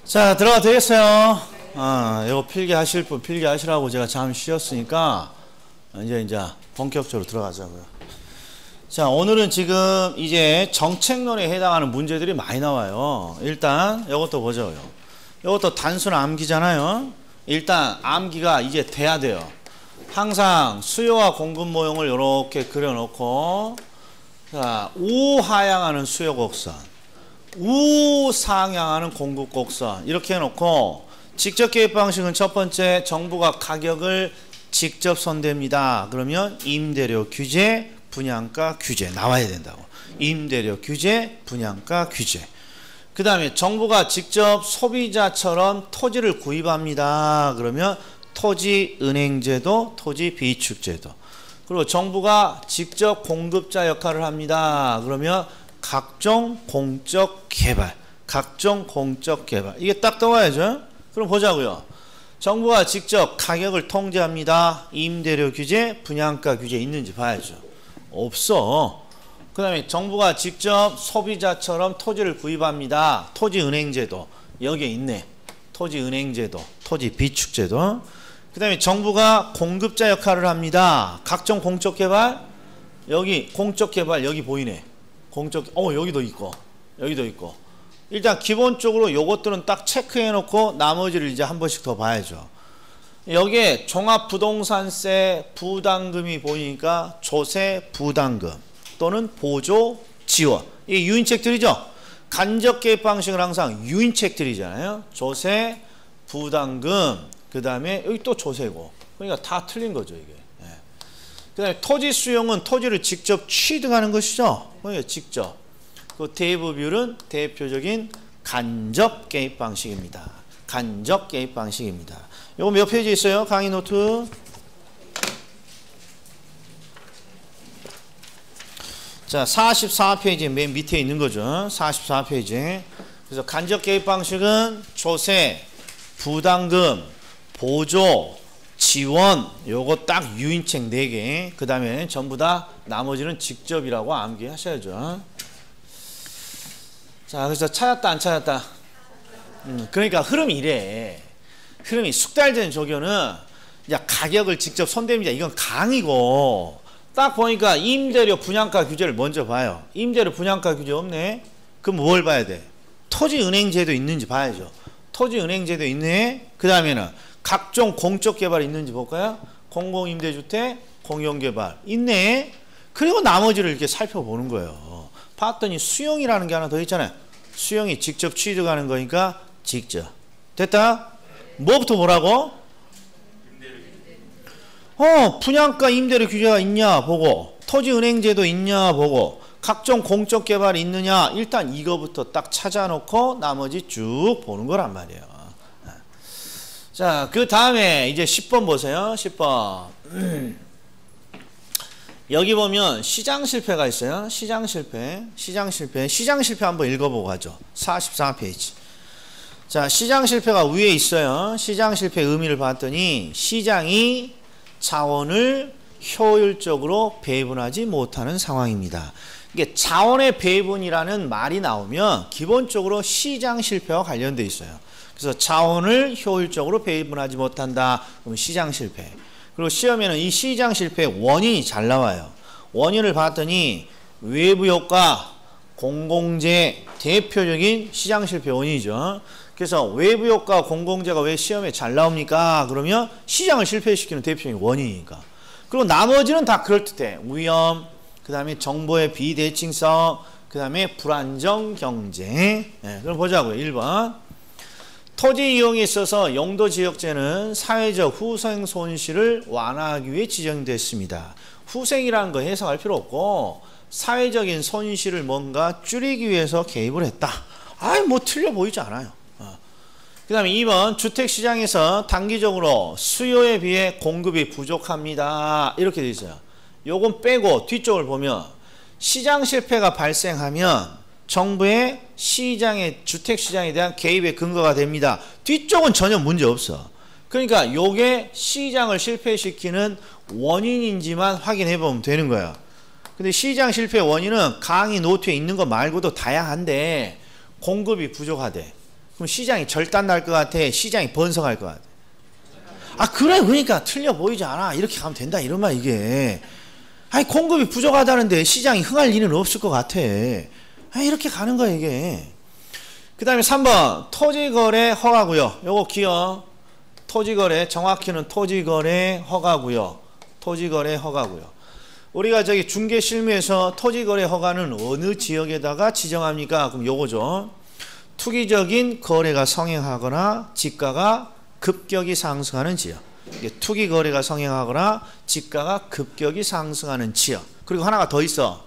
자, 들어가 되겠어요? 이거 필기하실 분 필기하시라고 제가 잠시 쉬었으니까 이제 본격적으로 들어가자고요. 자, 오늘은 지금 이제 정책론에 해당하는 문제들이 많이 나와요. 일단 이것도 보자고요. 이것도 단순 암기잖아요. 일단 암기가 이제 돼야 돼요. 항상 수요와 공급 모형을 이렇게 그려놓고, 자, 우하향하는 수요 곡선, 우상향하는 공급 곡선 이렇게 해놓고, 직접 개입 방식은 첫 번째, 정부가 가격을 직접 손댑니다. 그러면 임대료 규제, 분양가 규제 나와야 된다고. 임대료 규제, 분양가 규제. 그 다음에 정부가 직접 소비자처럼 토지를 구입합니다. 그러면 토지은행제도, 토지비축제도. 그리고 정부가 직접 공급자 역할을 합니다. 그러면 각종 공적 개발, 각종 공적 개발. 이게 딱 떠와야죠. 그럼 보자고요. 정부가 직접 가격을 통제합니다. 임대료 규제, 분양가 규제 있는지 봐야죠. 없어. 그 다음에 정부가 직접 소비자처럼 토지를 구입합니다. 토지은행제도 여기에 있네. 토지은행제도, 토지비축제도. 그 다음에 정부가 공급자 역할을 합니다. 각종 공적개발, 여기 공적개발 여기 보이네. 여기도 있고 여기도 있고. 일단 기본적으로 요것들은 딱 체크해 놓고 나머지를 이제 한 번씩 더 봐야죠. 여기에 종합부동산세 부담금이 보이니까 조세 부담금 또는 보조 지원, 이게 유인책들이죠. 간접 개입 방식은 항상 유인책들이잖아요. 조세 부담금, 그 다음에 여기 또 조세고, 그러니까 다 틀린 거죠 이게. 그 다음에 토지 수용은 토지를 직접 취득하는 것이죠. 그러니까 직접. 그 대부 비율은 대표적인 간접 개입 방식입니다. 간접 개입 방식입니다. 이거 몇 페이지 있어요? 강의 노트. 자, 44페이지 맨 밑에 있는 거죠. 44페이지. 그래서 간접 개입 방식은 조세, 부담금, 보조, 지원, 요거 딱 유인책 4개. 그 다음에 전부 다 나머지는 직접이라고 암기하셔야죠. 자, 그래서 찾았다 안 찾았다? 그러니까 흐름이 이래. 흐름이 숙달된 조교는 이제 가격을 직접 손댑니다. 이건 강이고, 딱 보니까 임대료 분양가 규제를 먼저 봐요. 임대료 분양가 규제 없네? 그럼 뭘 봐야 돼? 토지은행제도 있는지 봐야죠. 토지은행제도 있네? 그 다음에는 각종 공적 개발 있는지 볼까요? 공공임대주택, 공용개발 있네? 그리고 나머지를 이렇게 살펴보는 거예요. 봤더니 수용이라는 게 하나 더 있잖아요. 수용이 직접 취득하는 거니까 직접. 됐다? 뭐부터 보라고? 분양가 임대료 규제가 있냐 보고, 토지은행제도 있냐 보고, 각종 공적 개발이 있느냐, 일단 이거부터 딱 찾아놓고 나머지 쭉 보는 거란 말이에요. 자, 그 다음에 이제 10번 보세요. 10번. 여기 보면 시장 실패가 있어요. 시장 실패 한번 읽어보고 가죠. 44페이지. 자, 시장 실패가 위에 있어요. 시장 실패 의미를 봤더니 시장이 자원을 효율적으로 배분하지 못하는 상황입니다. 이게 자원의 배분이라는 말이 나오면 기본적으로 시장 실패와 관련돼 있어요. 그래서 자원을 효율적으로 배분하지 못한다. 그러면 시장 실패. 그리고 시험에는 이 시장 실패의 원인이 잘 나와요. 원인을 봤더니 외부 효과, 공공재 대표적인 시장 실패 원인이죠. 그래서 외부 효과, 공공재가 왜 시험에 잘 나옵니까? 그러면 시장을 실패시키는 대표적인 원인이니까. 그리고 나머지는 다 그럴듯해. 위험, 그 다음에 정보의 비대칭성, 그 다음에 불안정 경제. 그럼 보자고요. 1번. 토지 이용에 있어서 용도지역제는 사회적 후생 손실을 완화하기 위해 지정됐습니다. 후생이라는 거 해석할 필요 없고, 사회적인 손실을 뭔가 줄이기 위해서 개입을 했다. 뭐 틀려 보이지 않아요. 그 다음에 2번, 주택시장에서 단기적으로 수요에 비해 공급이 부족합니다. 이렇게 돼 있어요. 요건 빼고 뒤쪽을 보면 시장 실패가 발생하면 정부의 시장의 주택시장에 대한 개입의 근거가 됩니다. 뒤쪽은 전혀 문제 없어. 그러니까 요게 시장을 실패시키는 원인인지만 확인해 보면 되는 거예요. 근데 시장 실패 원인은 강의 노트에 있는 거 말고도 다양한데 공급이 부족하대. 그럼 시장이 절단 날 것 같아? 시장이 번성할 것 같아? 아 그래 그러니까 틀려 보이지 않아. 이렇게 가면 된다 이런 말 이게. 아니 공급이 부족하다는데 시장이 흥할 일은 없을 것 같아. 아니, 이렇게 가는 거야 이게. 그 다음에 3번 토지거래 허가구역. 요거 기억. 토지거래 정확히는 토지거래 허가구역. 토지거래 허가구역. 우리가 저기 중개실무에서 토지거래 허가는 어느 지역에다가 지정합니까? 그럼 요거죠. 투기적인 거래가 성행하거나 지가가 급격히 상승하는 지역. 이게 투기 거래가 성행하거나 지가가 급격히 상승하는 지역. 그리고 하나가 더 있어.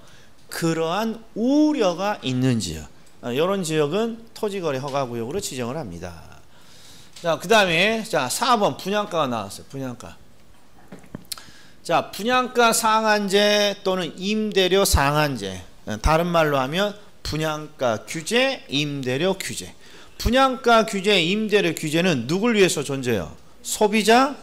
그러한 우려가 있는 지역. 이런 지역은 토지거래 허가구역으로 지정을 합니다. 자, 그 다음에 자 4번 분양가가 나왔어요. 분양가. 자, 분양가 상한제 또는 임대료 상한제. 다른 말로 하면 분양가 규제, 임대료 규제. 분양가 규제, 임대료 규제는 누굴 위해서 존재해요? 소비자?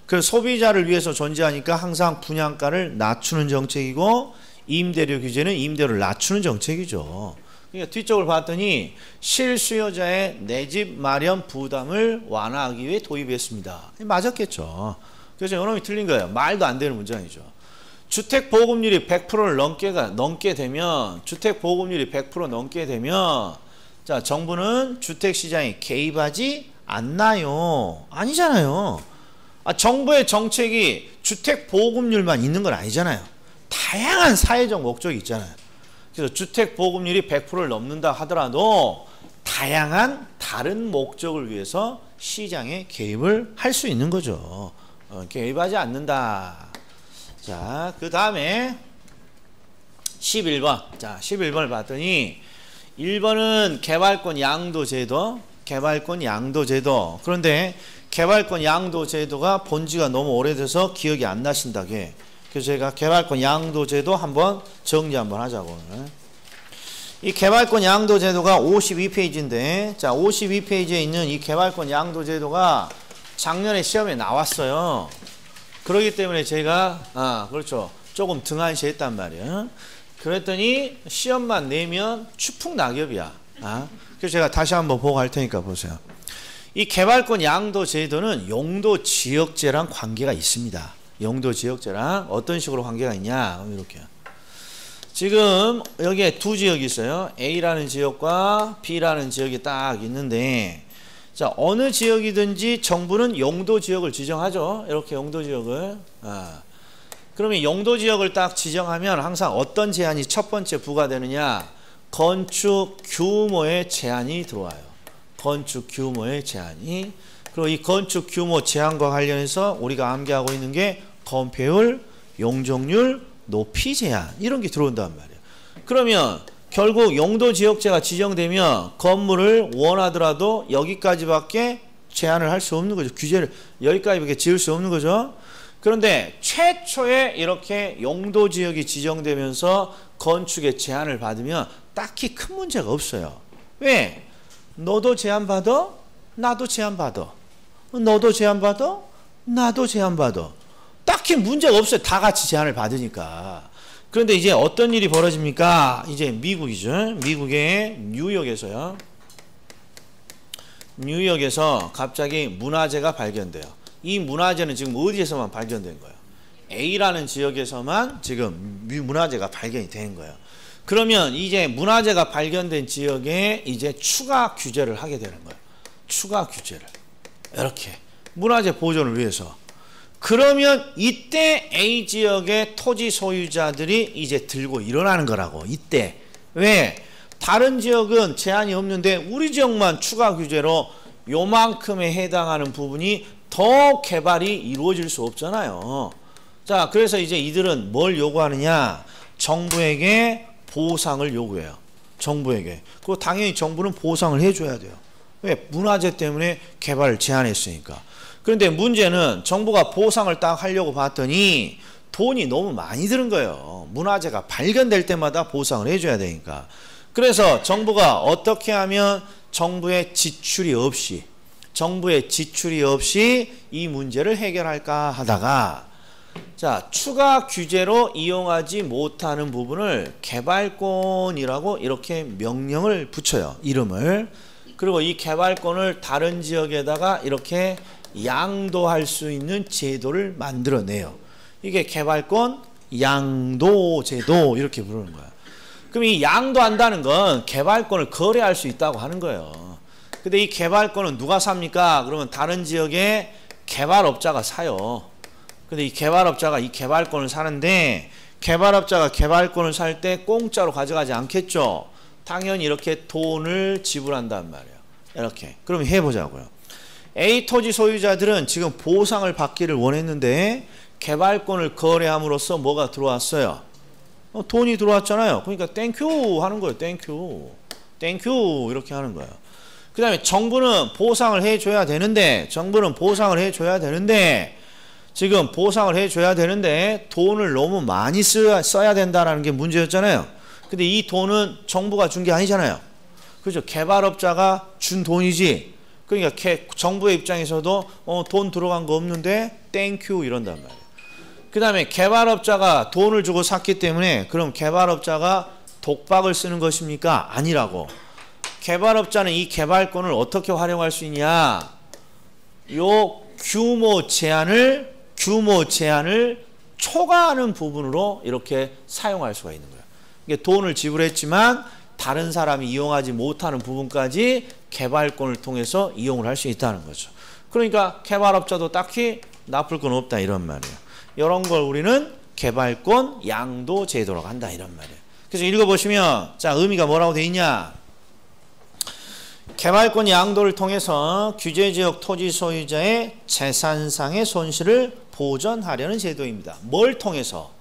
그 소비자를 위해서 존재하니까 항상 분양가를 낮추는 정책이고 임대료 규제는 임대료를 낮추는 정책이죠. 그러니까 뒤쪽을 봤더니 실수요자의 내 집 마련 부담을 완화하기 위해 도입했습니다. 맞았겠죠. 그래서 이놈이 틀린 거예요. 말도 안 되는 문장이죠. 주택 보급률이 100%를 넘게 되면 주택 보급률이 100% 넘게 되면 자 정부는 주택 시장에 개입하지 않나요? 아니잖아요. 정부의 정책이 주택 보급률만 있는 건 아니잖아요. 다양한 사회적 목적이 있잖아요. 그래서 주택 보급률이 100%를 넘는다 하더라도 다양한 다른 목적을 위해서 시장에 개입을 할 수 있는 거죠. 개입하지 않는다. 자, 그 다음에 11번. 자, 11번을 봤더니 1번은 개발권 양도제도. 개발권 양도제도. 그런데 개발권 양도제도가 본지가 너무 오래돼서 기억이 안 나신다게. 그래서 제가 개발권 양도제도 한번 정리 한번 하자고 오늘. 이 개발권 양도제도가 52페이지인데 자 52페이지에 있는 이 개발권 양도제도가 작년에 시험에 나왔어요. 그렇기 때문에 제가 그렇죠. 조금 등한시했단 말이에요. 그랬더니 시험만 내면 추풍낙엽이야. 그래서 제가 다시 한번 보고 할 테니까 보세요. 이 개발권 양도제도는 용도지역제랑 관계가 있습니다. 용도지역제랑 어떤 식으로 관계가 있냐 이렇게. 지금 여기에 두 지역이 있어요. A라는 지역과 B라는 지역이 딱 있는데 자 어느 지역이든지 정부는 용도지역을 지정하죠. 이렇게 용도지역을. 그러면 용도지역을 딱 지정하면 항상 어떤 제한이 첫 번째 부과되느냐. 건축 규모의 제한이 들어와요. 건축 규모의 제한이. 그리고 이 건축 규모 제한과 관련해서 우리가 암기하고 있는 게 건폐율, 용적률, 높이 제한 이런 게 들어온단 말이에요. 그러면 결국 용도지역제가 지정되면 건물을 원하더라도 여기까지밖에 제한을 할 수 없는 거죠. 규제를 여기까지밖에 지을 수 없는 거죠. 그런데 최초에 이렇게 용도지역이 지정되면서 건축에 제한을 받으면 딱히 큰 문제가 없어요. 왜? 너도 제한받아? 나도 제한받아. 너도 제한받아? 나도 제한받아. 딱히 문제가 없어요. 다 같이 제한을 받으니까. 그런데 이제 어떤 일이 벌어집니까? 이제 미국이죠. 미국의 뉴욕에서요. 뉴욕에서 갑자기 문화재가 발견돼요. 이 문화재는 지금 어디에서만 발견된 거예요? A라는 지역에서만 지금 문화재가 발견이 된 거예요. 그러면 이제 문화재가 발견된 지역에 이제 추가 규제를 하게 되는 거예요. 추가 규제를. 이렇게. 문화재 보존을 위해서. 그러면 이때 A 지역의 토지 소유자들이 이제 들고 일어나는 거라고. 이때. 왜? 다른 지역은 제한이 없는데 우리 지역만 추가 규제로 요만큼에 해당하는 부분이 더 개발이 이루어질 수 없잖아요. 자, 그래서 이제 이들은 뭘 요구하느냐? 정부에게 보상을 요구해요. 정부에게. 그리고 당연히 정부는 보상을 해줘야 돼요. 왜? 문화재 때문에 개발을 제한했으니까. 그런데 문제는 정부가 보상을 딱 하려고 봤더니 돈이 너무 많이 드는 거예요. 문화재가 발견될 때마다 보상을 해줘야 되니까. 그래서 정부가 어떻게 하면 정부의 지출이 없이 이 문제를 해결할까 하다가 자, 추가 규제로 이용하지 못하는 부분을 개발권이라고 이렇게 명령을 붙여요. 이름을. 그리고 이 개발권을 다른 지역에다가 이렇게 양도할 수 있는 제도를 만들어내요. 이게 개발권 양도제도 이렇게 부르는 거야. 그럼 이 양도한다는 건 개발권을 거래할 수 있다고 하는 거예요. 근데 이 개발권은 누가 삽니까? 그러면 다른 지역에 개발업자가 사요. 근데 이 개발업자가 이 개발권을 사는데 개발업자가 개발권을 살 때 공짜로 가져가지 않겠죠. 당연히 이렇게 돈을 지불한단 말이에요. 이렇게. 그럼 해보자고요. A 토지 소유자들은 지금 보상을 받기를 원했는데 개발권을 거래함으로써 뭐가 들어왔어요? 돈이 들어왔잖아요. 그러니까 땡큐 하는 거예요. 땡큐. 땡큐 이렇게 하는 거예요. 그 다음에 정부는 보상을 해줘야 되는데 지금 보상을 해줘야 되는데 돈을 너무 많이 써야 된다는 게 문제였잖아요. 근데 이 돈은 정부가 준 게 아니잖아요. 그죠? 개발업자가 준 돈이지. 그러니까 정부의 입장에서도 돈 들어간 거 없는데 땡큐 이런단 말이에요. 그 다음에 개발업자가 돈을 주고 샀기 때문에 그럼 개발업자가 독박을 쓰는 것입니까? 아니라고. 개발업자는 이 개발권을 어떻게 활용할 수 있냐? 요 규모 제한을 초과하는 부분으로 이렇게 사용할 수가 있는 거예요. 이게 돈을 지불했지만 다른 사람이 이용하지 못하는 부분까지 개발권을 통해서 이용을 할 수 있다는 거죠. 그러니까 개발업자도 딱히 나쁠 건 없다 이런 말이에요. 이런 걸 우리는 개발권 양도 제도라고 한다 이런 말이에요. 그래서 읽어보시면 자 의미가 뭐라고 돼 있냐? 개발권 양도를 통해서 규제지역 토지 소유자의 재산상의 손실을 보전하려는 제도입니다. 뭘 통해서?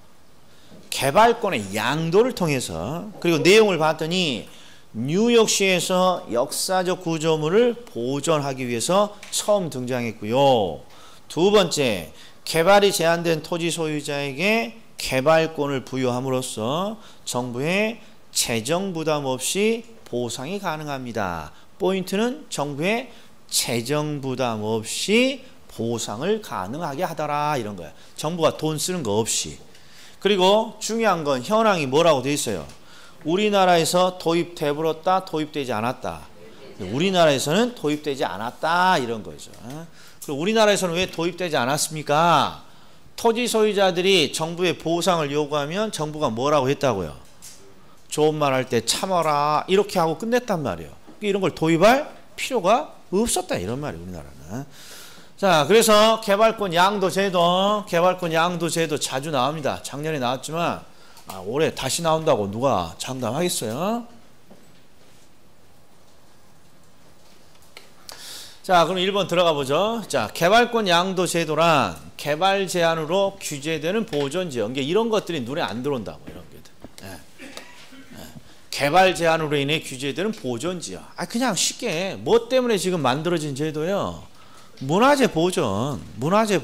개발권의 양도를 통해서. 그리고 내용을 봤더니 뉴욕시에서 역사적 구조물을 보존하기 위해서 처음 등장했고요. 두 번째, 개발이 제한된 토지 소유자에게 개발권을 부여함으로써 정부의 재정 부담 없이 보상이 가능합니다. 포인트는 정부의 재정 부담 없이 보상을 가능하게 하더라 이런 거야. 정부가 돈 쓰는 거 없이. 그리고 중요한 건 현황이 뭐라고 돼 있어요? 우리나라에서 도입돼버렸다, 도입되지 않았다. 우리나라에서는 도입되지 않았다 이런 거죠. 그리고 우리나라에서는 왜 도입되지 않았습니까? 토지 소유자들이 정부의 보상을 요구하면 정부가 뭐라고 했다고요? 좋은 말 할 때 참아라 이렇게 하고 끝냈단 말이에요. 이런 걸 도입할 필요가 없었다 이런 말이에요. 우리나라는. 자, 그래서 개발권 양도 제도 자주 나옵니다. 작년에 나왔지만 올해 다시 나온다고 누가 장담하겠어요? 자, 그럼 1번 들어가 보죠. 자, 개발권 양도 제도란 개발 제한으로 규제되는 보존지역. 이게 이런 것들이 눈에 안 들어온다고 이런 것들. 개발 제한으로 인해 규제되는 보존지역. 그냥 쉽게 뭐 때문에 지금 만들어진 제도예요? 문화재 보존. 문화재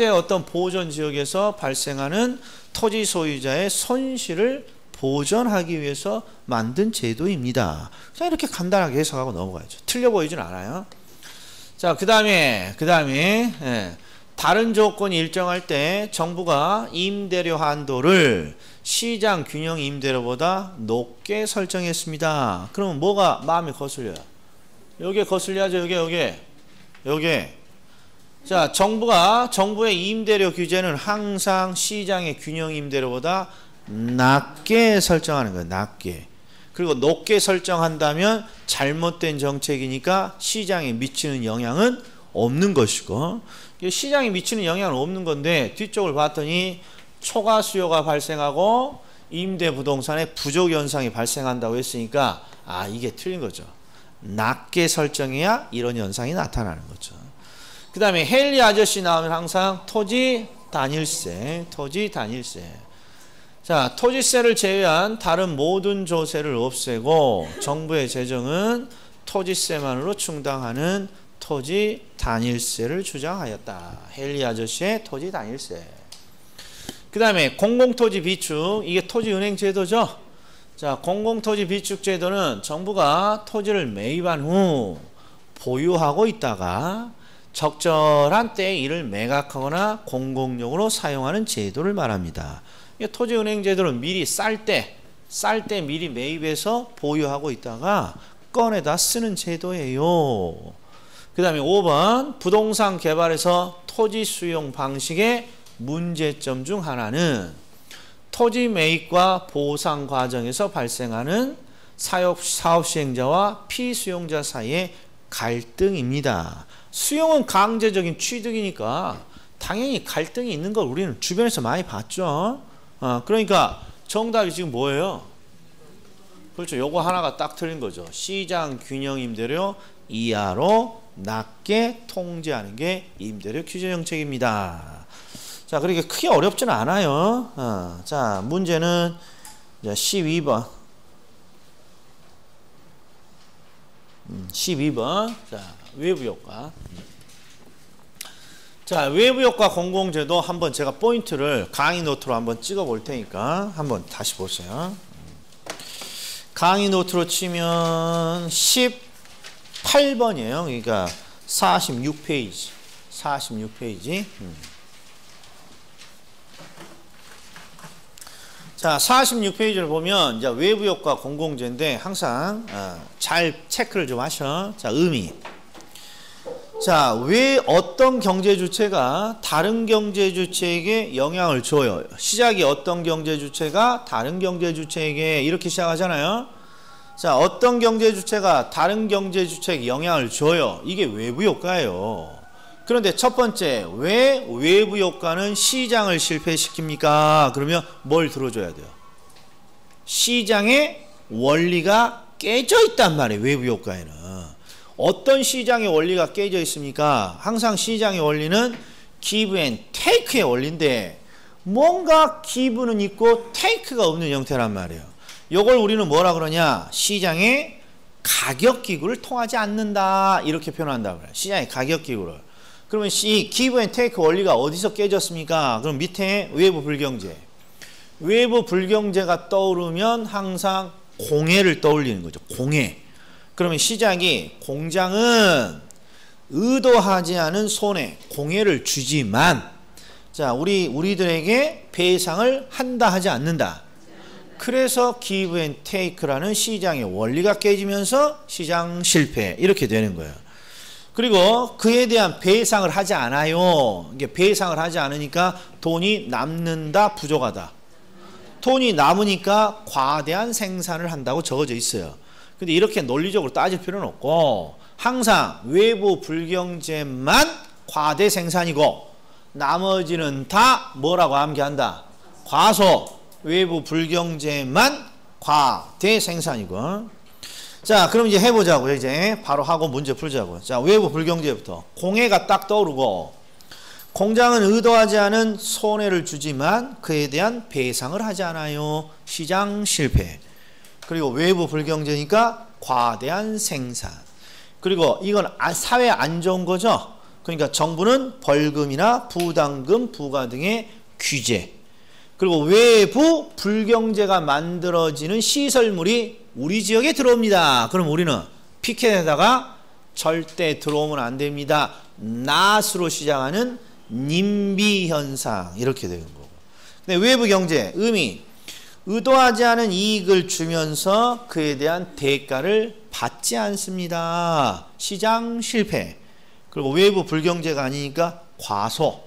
어떤 보존 지역에서 발생하는 토지 소유자의 손실을 보전하기 위해서 만든 제도입니다. 자, 이렇게 간단하게 해석하고 넘어가야죠. 틀려 보이진 않아요. 자, 그 다음에 다른 조건이 일정할 때 정부가 임대료 한도를 시장 균형 임대료보다 높게 설정했습니다. 그러면 뭐가 마음에 거슬려요? 여기에 거슬려야죠. 여기에. 자, 정부의 임대료 규제는 항상 시장의 균형 임대료보다 낮게 설정하는 거예요. 낮게. 그리고 높게 설정한다면 잘못된 정책이니까 시장에 미치는 영향은 없는 것이고, 시장에 미치는 영향은 없는 건데 뒤쪽을 봤더니 초과 수요가 발생하고 임대 부동산의 부족 현상이 발생한다고 했으니까 이게 틀린 거죠. 낮게 설정해야 이런 현상이 나타나는 거죠. 그 다음에 헨리 아저씨 나오면 항상 토지 단일세. 자, 토지세를 제외한 다른 모든 조세를 없애고 정부의 재정은 토지세만으로 충당하는 토지 단일세를 주장하였다. 헨리 아저씨의 토지 단일세. 그 다음에 공공토지 비축. 이게 토지은행 제도죠. 자, 공공토지 비축 제도는 정부가 토지를 매입한 후 보유하고 있다가 적절한 때에 이를 매각하거나 공공용으로 사용하는 제도를 말합니다. 토지은행 제도는 미리 쌀 때 미리 매입해서 보유하고 있다가 특권에다 쓰는 제도예요. 그 다음에 5번 부동산 개발에서 토지 수용 방식의 문제점 중 하나는 토지 매입과 보상 과정에서 발생하는 사업 시행자와 피수용자 사이의 갈등입니다. 수용은 강제적인 취득이니까 당연히 갈등이 있는 걸 우리는 주변에서 많이 봤죠. 그러니까 정답이 지금 뭐예요? 그렇죠. 요거 하나가 딱 틀린 거죠. 시장 균형 임대료 이하로 낮게 통제하는 게 임대료 규제 정책입니다. 자, 그렇게 크게 어렵지는 않아요. 자, 문제는 12번. 12번. 자, 외부 효과. 자, 외부 효과 공공제도 한번 제가 포인트를 강의 노트로 한번 찍어 볼 테니까 한번 다시 보세요. 강의 노트로 치면 18번이에요. 그러니까 46페이지. 46페이지. 자, 46페이지를 보면 이제 외부 효과 공공재인데 항상 잘 체크를 좀 하셔. 자, 의미. 자, 왜 어떤 경제 주체가 다른 경제 주체에게 영향을 줘요? 시작이 어떤 경제 주체가 다른 경제 주체에게 이렇게 시작하잖아요. 자, 어떤 경제 주체가 다른 경제 주체에게 영향을 줘요? 이게 외부 효과예요. 그런데 첫 번째, 왜 외부 효과는 시장을 실패시킵니까? 그러면 뭘 들어줘야 돼요? 시장의 원리가 깨져 있단 말이에요. 외부 효과에는. 어떤 시장의 원리가 깨져 있습니까? 항상 시장의 원리는 give and take의 원리인데 뭔가 give는 있고 take가 없는 형태란 말이에요. 이걸 우리는 뭐라 그러냐? 시장의 가격기구를 통하지 않는다. 이렇게 표현한다고 그래요. 시장의 가격기구를. 그러면 이 give and take 원리가 어디서 깨졌습니까? 그럼 밑에 외부 불경제. 외부 불경제가 떠오르면 항상 공해를 떠올리는 거죠. 공해. 그러면 시장이 공장은 의도하지 않은 손해, 공해를 주지만 자, 우리들에게 배상을 한다 하지 않는다. 그래서 give and take라는 시장의 원리가 깨지면서 시장 실패 이렇게 되는 거예요. 그리고 그에 대한 배상을 하지 않아요. 이게 배상을 하지 않으니까 돈이 남는다, 부족하다. 돈이 남으니까 과대한 생산을 한다고 적어져 있어요. 근데 이렇게 논리적으로 따질 필요는 없고 항상 외부 불경제만 과대 생산이고 나머지는 다 뭐라고 암기한다? 과소. 외부 불경제만 과대 생산이고. 자, 그럼 이제 해보자고요. 이제 바로 하고 문제 풀자고요. 자, 외부 불경제부터. 공해가 딱 떠오르고 공장은 의도하지 않은 손해를 주지만 그에 대한 배상을 하지 않아요. 시장 실패. 그리고 외부 불경제니까 과대한 생산. 그리고 이건 사회에 안 좋은 거죠. 그러니까 정부는 벌금이나 부담금 부과 등의 규제. 그리고 외부 불경제가 만들어지는 시설물이 우리 지역에 들어옵니다. 그럼 우리는 피켓에다가 절대 들어오면 안 됩니다. 낫으로 시작하는 님비 현상 이렇게 되는 거고. 근데 외부 경제 의미 의도하지 않은 이익을 주면서 그에 대한 대가를 받지 않습니다. 시장 실패. 그리고 외부 불경제가 아니니까 과소.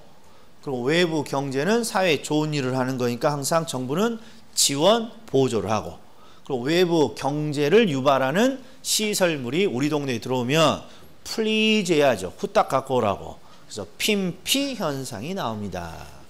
그리고 외부 경제는 사회에 좋은 일을 하는 거니까 항상 정부는 지원 보조를 하고. 그리고 외부 경제를 유발하는 시설물이 우리 동네에 들어오면 플리즈 해야죠. 후딱 갖고 오라고. 그래서 핀피 현상이 나옵니다.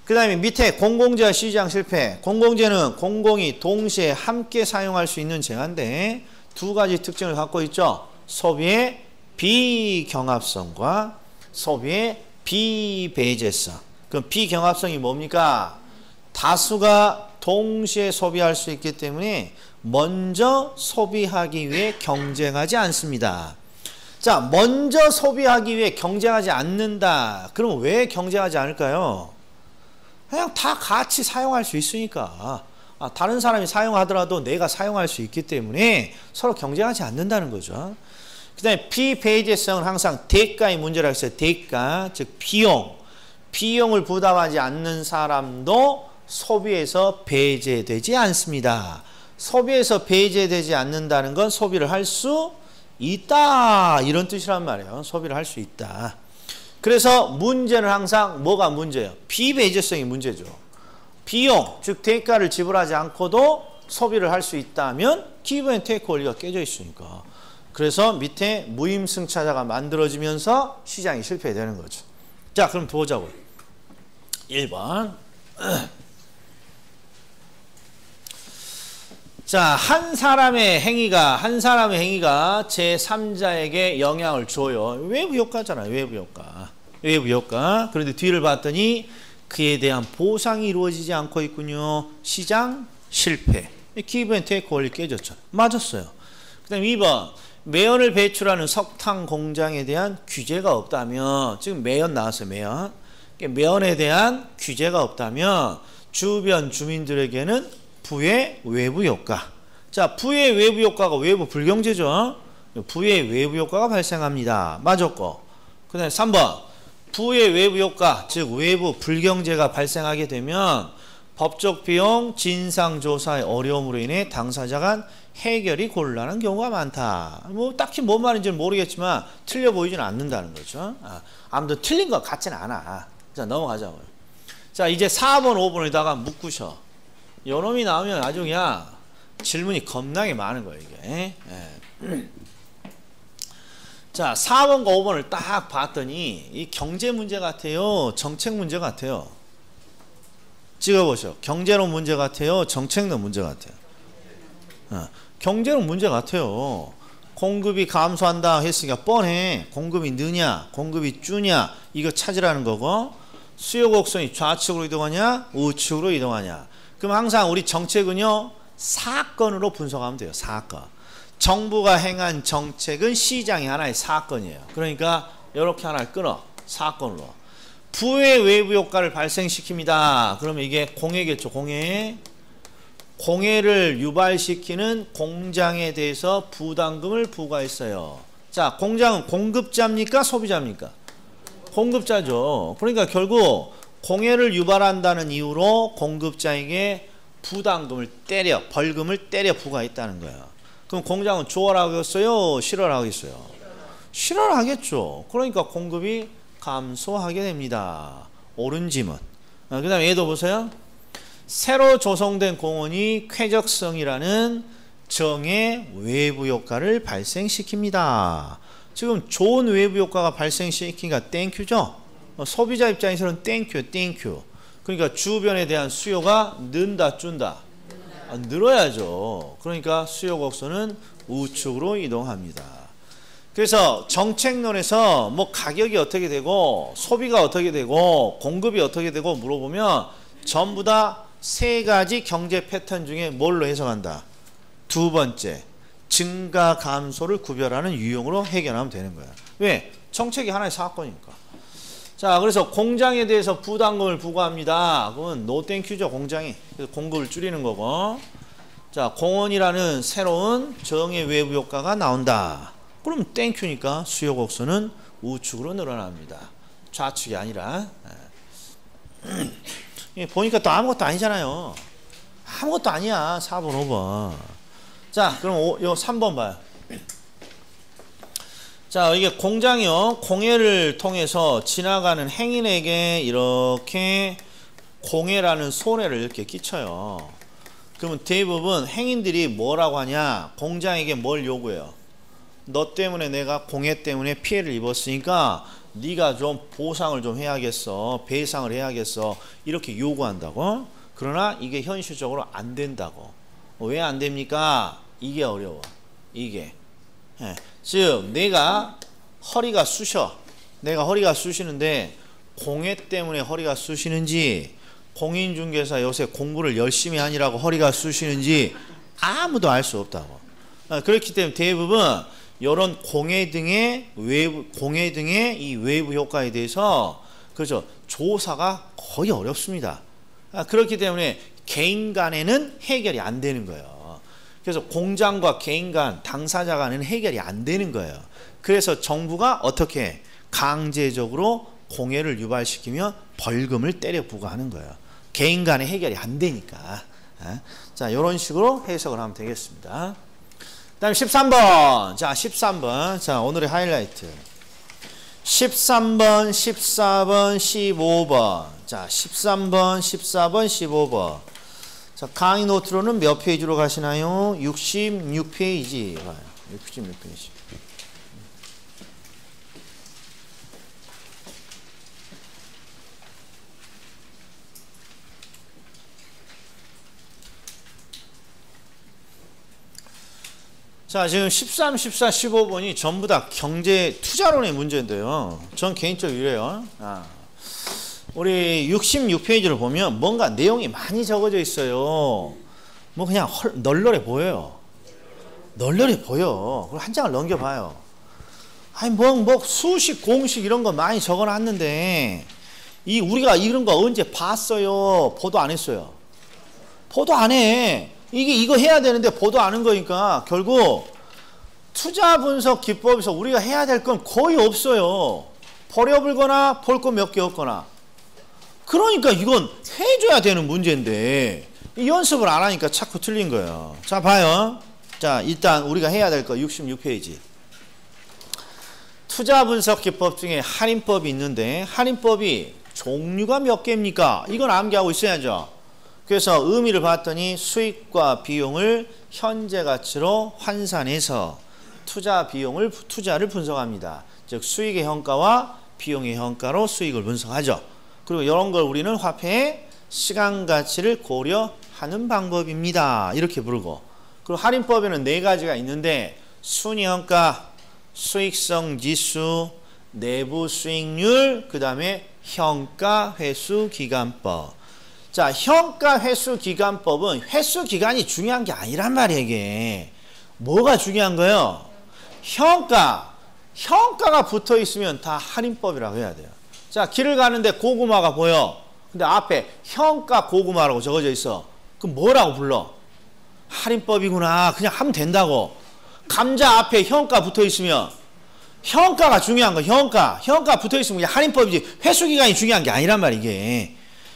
그 다음에 밑에 공공재와 시장 실패. 공공재는 공공이 동시에 함께 사용할 수 있는 재화인데 두 가지 특징을 갖고 있죠. 소비의 비경합성과 소비의 비배제성. 그럼 비경합성이 뭡니까? 다수가 동시에 소비할 수 있기 때문에 먼저 소비하기 위해 경쟁하지 않습니다. 자, 먼저 소비하기 위해 경쟁하지 않는다. 그럼 왜 경쟁하지 않을까요? 그냥 다 같이 사용할 수 있으니까. 다른 사람이 사용하더라도 내가 사용할 수 있기 때문에 서로 경쟁하지 않는다는 거죠. 그 다음에 비배제성은 항상 대가의 문제라고 했어요. 대가, 즉 비용. 비용을 부담하지 않는 사람도 소비에서 배제되지 않습니다. 소비에서 배제되지 않는다는 건 소비를 할 수 있다. 이런 뜻이란 말이에요. 소비를 할 수 있다. 그래서 문제는 항상 뭐가 문제예요? 비배제성이 문제죠. 비용, 즉 대가를 지불하지 않고도 소비를 할 수 있다면 기브 앤 테이크 원리가 깨져 있으니까. 그래서 밑에 무임승차자가 만들어지면서 시장이 실패되는 거죠. 자, 그럼 보자고요. 1번. 자, 한 사람의 행위가 제3자에게 영향을 줘요. 외부 효과잖아요. 외부 효과. 그런데 뒤를 봤더니 그에 대한 보상이 이루어지지 않고 있군요. 시장 실패. 기브 앤 테이크 원리 깨졌죠. 맞았어요. 그 다음 2번. 매연을 배출하는 석탄 공장에 대한 규제가 없다면, 지금 매연 나왔어요. 매연에 대한 규제가 없다면 주변 주민들에게는 부의 외부 효과. 자, 부의 외부 효과가 외부 불경제죠. 부의 외부 효과가 발생합니다. 맞았고. 그 다음에 3번. 부의 외부 효과, 즉 외부 불경제가 발생하게 되면 법적 비용, 진상조사의 어려움으로 인해 당사자 간 해결이 곤란한 경우가 많다. 뭐 딱히 뭔 말인지는 모르겠지만 틀려 보이지는 않는다는 거죠. 아무튼 틀린 것 같지는 않아. 자, 넘어가자고요. 자, 이제 4번, 5번에다가 묶으셔. 요놈이 나오면 아주 그냥 질문이 겁나게 많은 거예요, 이게. 자, 4번과 5번을 딱 봤더니 이 경제 문제 같아요? 정책 문제 같아요? 찍어보셔. 경제론 문제 같아요? 정책론 문제 같아요? 경제론 문제 같아요. 공급이 감소한다 했으니까 뻔해. 공급이 느냐, 공급이 주냐, 이거 찾으라는 거고, 수요 곡선이 좌측으로 이동하냐, 우측으로 이동하냐. 그럼 항상 우리 정책은요, 사건으로 분석하면 돼요. 사건. 정부가 행한 정책은 시장이 하나의 사건이에요. 그러니까 이렇게 하나를 끊어. 사건으로. 부의 외부 효과를 발생시킵니다. 그러면 이게 공해겠죠. 공해를 유발시키는 공장에 대해서 부담금을 부과했어요. 자, 공장은 공급자입니까? 소비자입니까? 공급자죠. 그러니까 결국 공해를 유발한다는 이유로 공급자에게 부담금을 벌금을 때려 부과했다는 거야. 그럼 공장은 조언을 하겠어요? 실언을 하겠어요? 실언을 하겠죠. 그러니까 공급이 감소하게 됩니다. 옳은 지문. 그 다음에 얘도 보세요. 새로 조성된 공원이 쾌적성이라는 정의 외부 효과를 발생시킵니다. 지금 좋은 외부 효과가 발생시키니까 땡큐죠. 소비자 입장에서는 땡큐. 그러니까 주변에 대한 수요가 는다 준다? 늘어야죠. 그러니까 수요 곡선은 우측으로 이동합니다. 그래서 정책론에서 뭐 가격이 어떻게 되고 소비가 어떻게 되고 공급이 어떻게 되고 물어보면 전부 다 세 가지 경제 패턴 중에 뭘로 해석한다? 두 번째, 증가 감소를 구별하는 유형으로 해결하면 되는 거야. 왜? 정책이 하나의 사건이니까. 자, 그래서 공장에 대해서 부담금을 부과합니다. 그건 노 땡큐죠, 공장이. 그래서 공급을 줄이는 거고. 자, 공원이라는 새로운 정의 외부 효과가 나온다. 그럼 땡큐니까 수요 곡선은 우측으로 늘어납니다. 좌측이 아니라. 보니까 또 아무것도 아니잖아요. 아무것도 아니야. 4번, 5번. 자, 그럼 요 3번 봐요. 자, 이게 공장이요. 공해를 통해서 지나가는 행인에게 이렇게 공해라는 손해를 이렇게 끼쳐요. 그러면 대부분 행인들이 뭐라고 하냐? 공장에게 뭘 요구해요? 너 때문에 내가 공해 때문에 피해를 입었으니까 네가 좀 보상을 좀 해야겠어. 배상을 해야겠어. 이렇게 요구한다고. 그러나 이게 현실적으로 안 된다고. 왜 안 됩니까? 이게 어려워. 이게. 즉 내가 허리가 쑤셔. 내가 허리가 쑤시는데 공해 때문에 허리가 쑤시는지 공인중개사 요새 공부를 열심히 하느라고 허리가 쑤시는지 아무도 알 수 없다고. 그렇기 때문에 대부분 이런 공해 등의 이 외부 효과에 대해서 그렇죠, 조사가 거의 어렵습니다. 그렇기 때문에 개인 간에는 해결이 안 되는 거예요. 그래서 공장과 개인 간, 당사자 간에는 해결이 안 되는 거예요. 그래서 정부가 어떻게 강제적으로 공해를 유발시키며 벌금을 때려 부과하는 거예요. 개인 간에 해결이 안 되니까. 자, 이런 식으로 해석을 하면 되겠습니다. 그 다음에 13번. 자, 13번. 자, 오늘의 하이라이트. 13번, 14번, 15번. 자, 13번, 14번, 15번. 자, 강의 노트로는 몇 페이지로 가시나요? 66페이지. 66페이지. 자, 지금 13, 14, 15번이 전부 다 경제 투자론의 문제인데요. 전 개인적으로 이래요. 우리 66페이지를 보면 뭔가 내용이 많이 적어져 있어요. 뭐 그냥 널널해 보여요. 널널해 보여. 그럼 한 장을 넘겨봐요. 아니, 뭐 수식, 공식 이런 거 많이 적어놨는데, 우리가 이런 거 언제 봤어요? 보도 안 했어요. 보도 안 해. 이거 해야 되는데 보도 안 한 거니까 결국 투자 분석 기법에서 우리가 해야 될 건 거의 없어요. 버려불거나 볼 거 몇 개 없거나. 그러니까 이건 해줘야 되는 문제인데 이 연습을 안 하니까 자꾸 틀린 거예요. 자, 봐요. 자, 일단 우리가 해야 될 거 66페이지. 투자 분석 기법 중에 할인법이 있는데 할인법이 종류가 몇 개입니까? 이건 암기하고 있어야죠. 그래서 의미를 봤더니 수익과 비용을 현재 가치로 환산해서 투자를 분석합니다. 즉 수익의 현가와 비용의 현가로 수익을 분석하죠. 그리고 이런 걸 우리는 화폐의 시간 가치를 고려하는 방법입니다. 이렇게 부르고. 그리고 할인법에는 4가지가 있는데 순위현가, 수익성 지수, 내부 수익률, 그 다음에 현가 회수 기간법. 자, 현가 회수 기간법은 회수 기간이 중요한 게 아니란 말이에요, 이게. 뭐가 중요한 거예요? 현가가 붙어 있으면 다 할인법이라고 해야 돼요. 자, 길을 가는데 고구마가 보여. 근데 앞에 현가 고구마라고 적어져 있어. 그럼 뭐라고 불러? 할인법이구나. 그냥 하면 된다고. 감자 앞에 현가 붙어 있으면 현가가 중요한 거. 현가 붙어 있으면 그냥 할인법이지 회수 기간이 중요한 게 아니란 말이에요, 이게.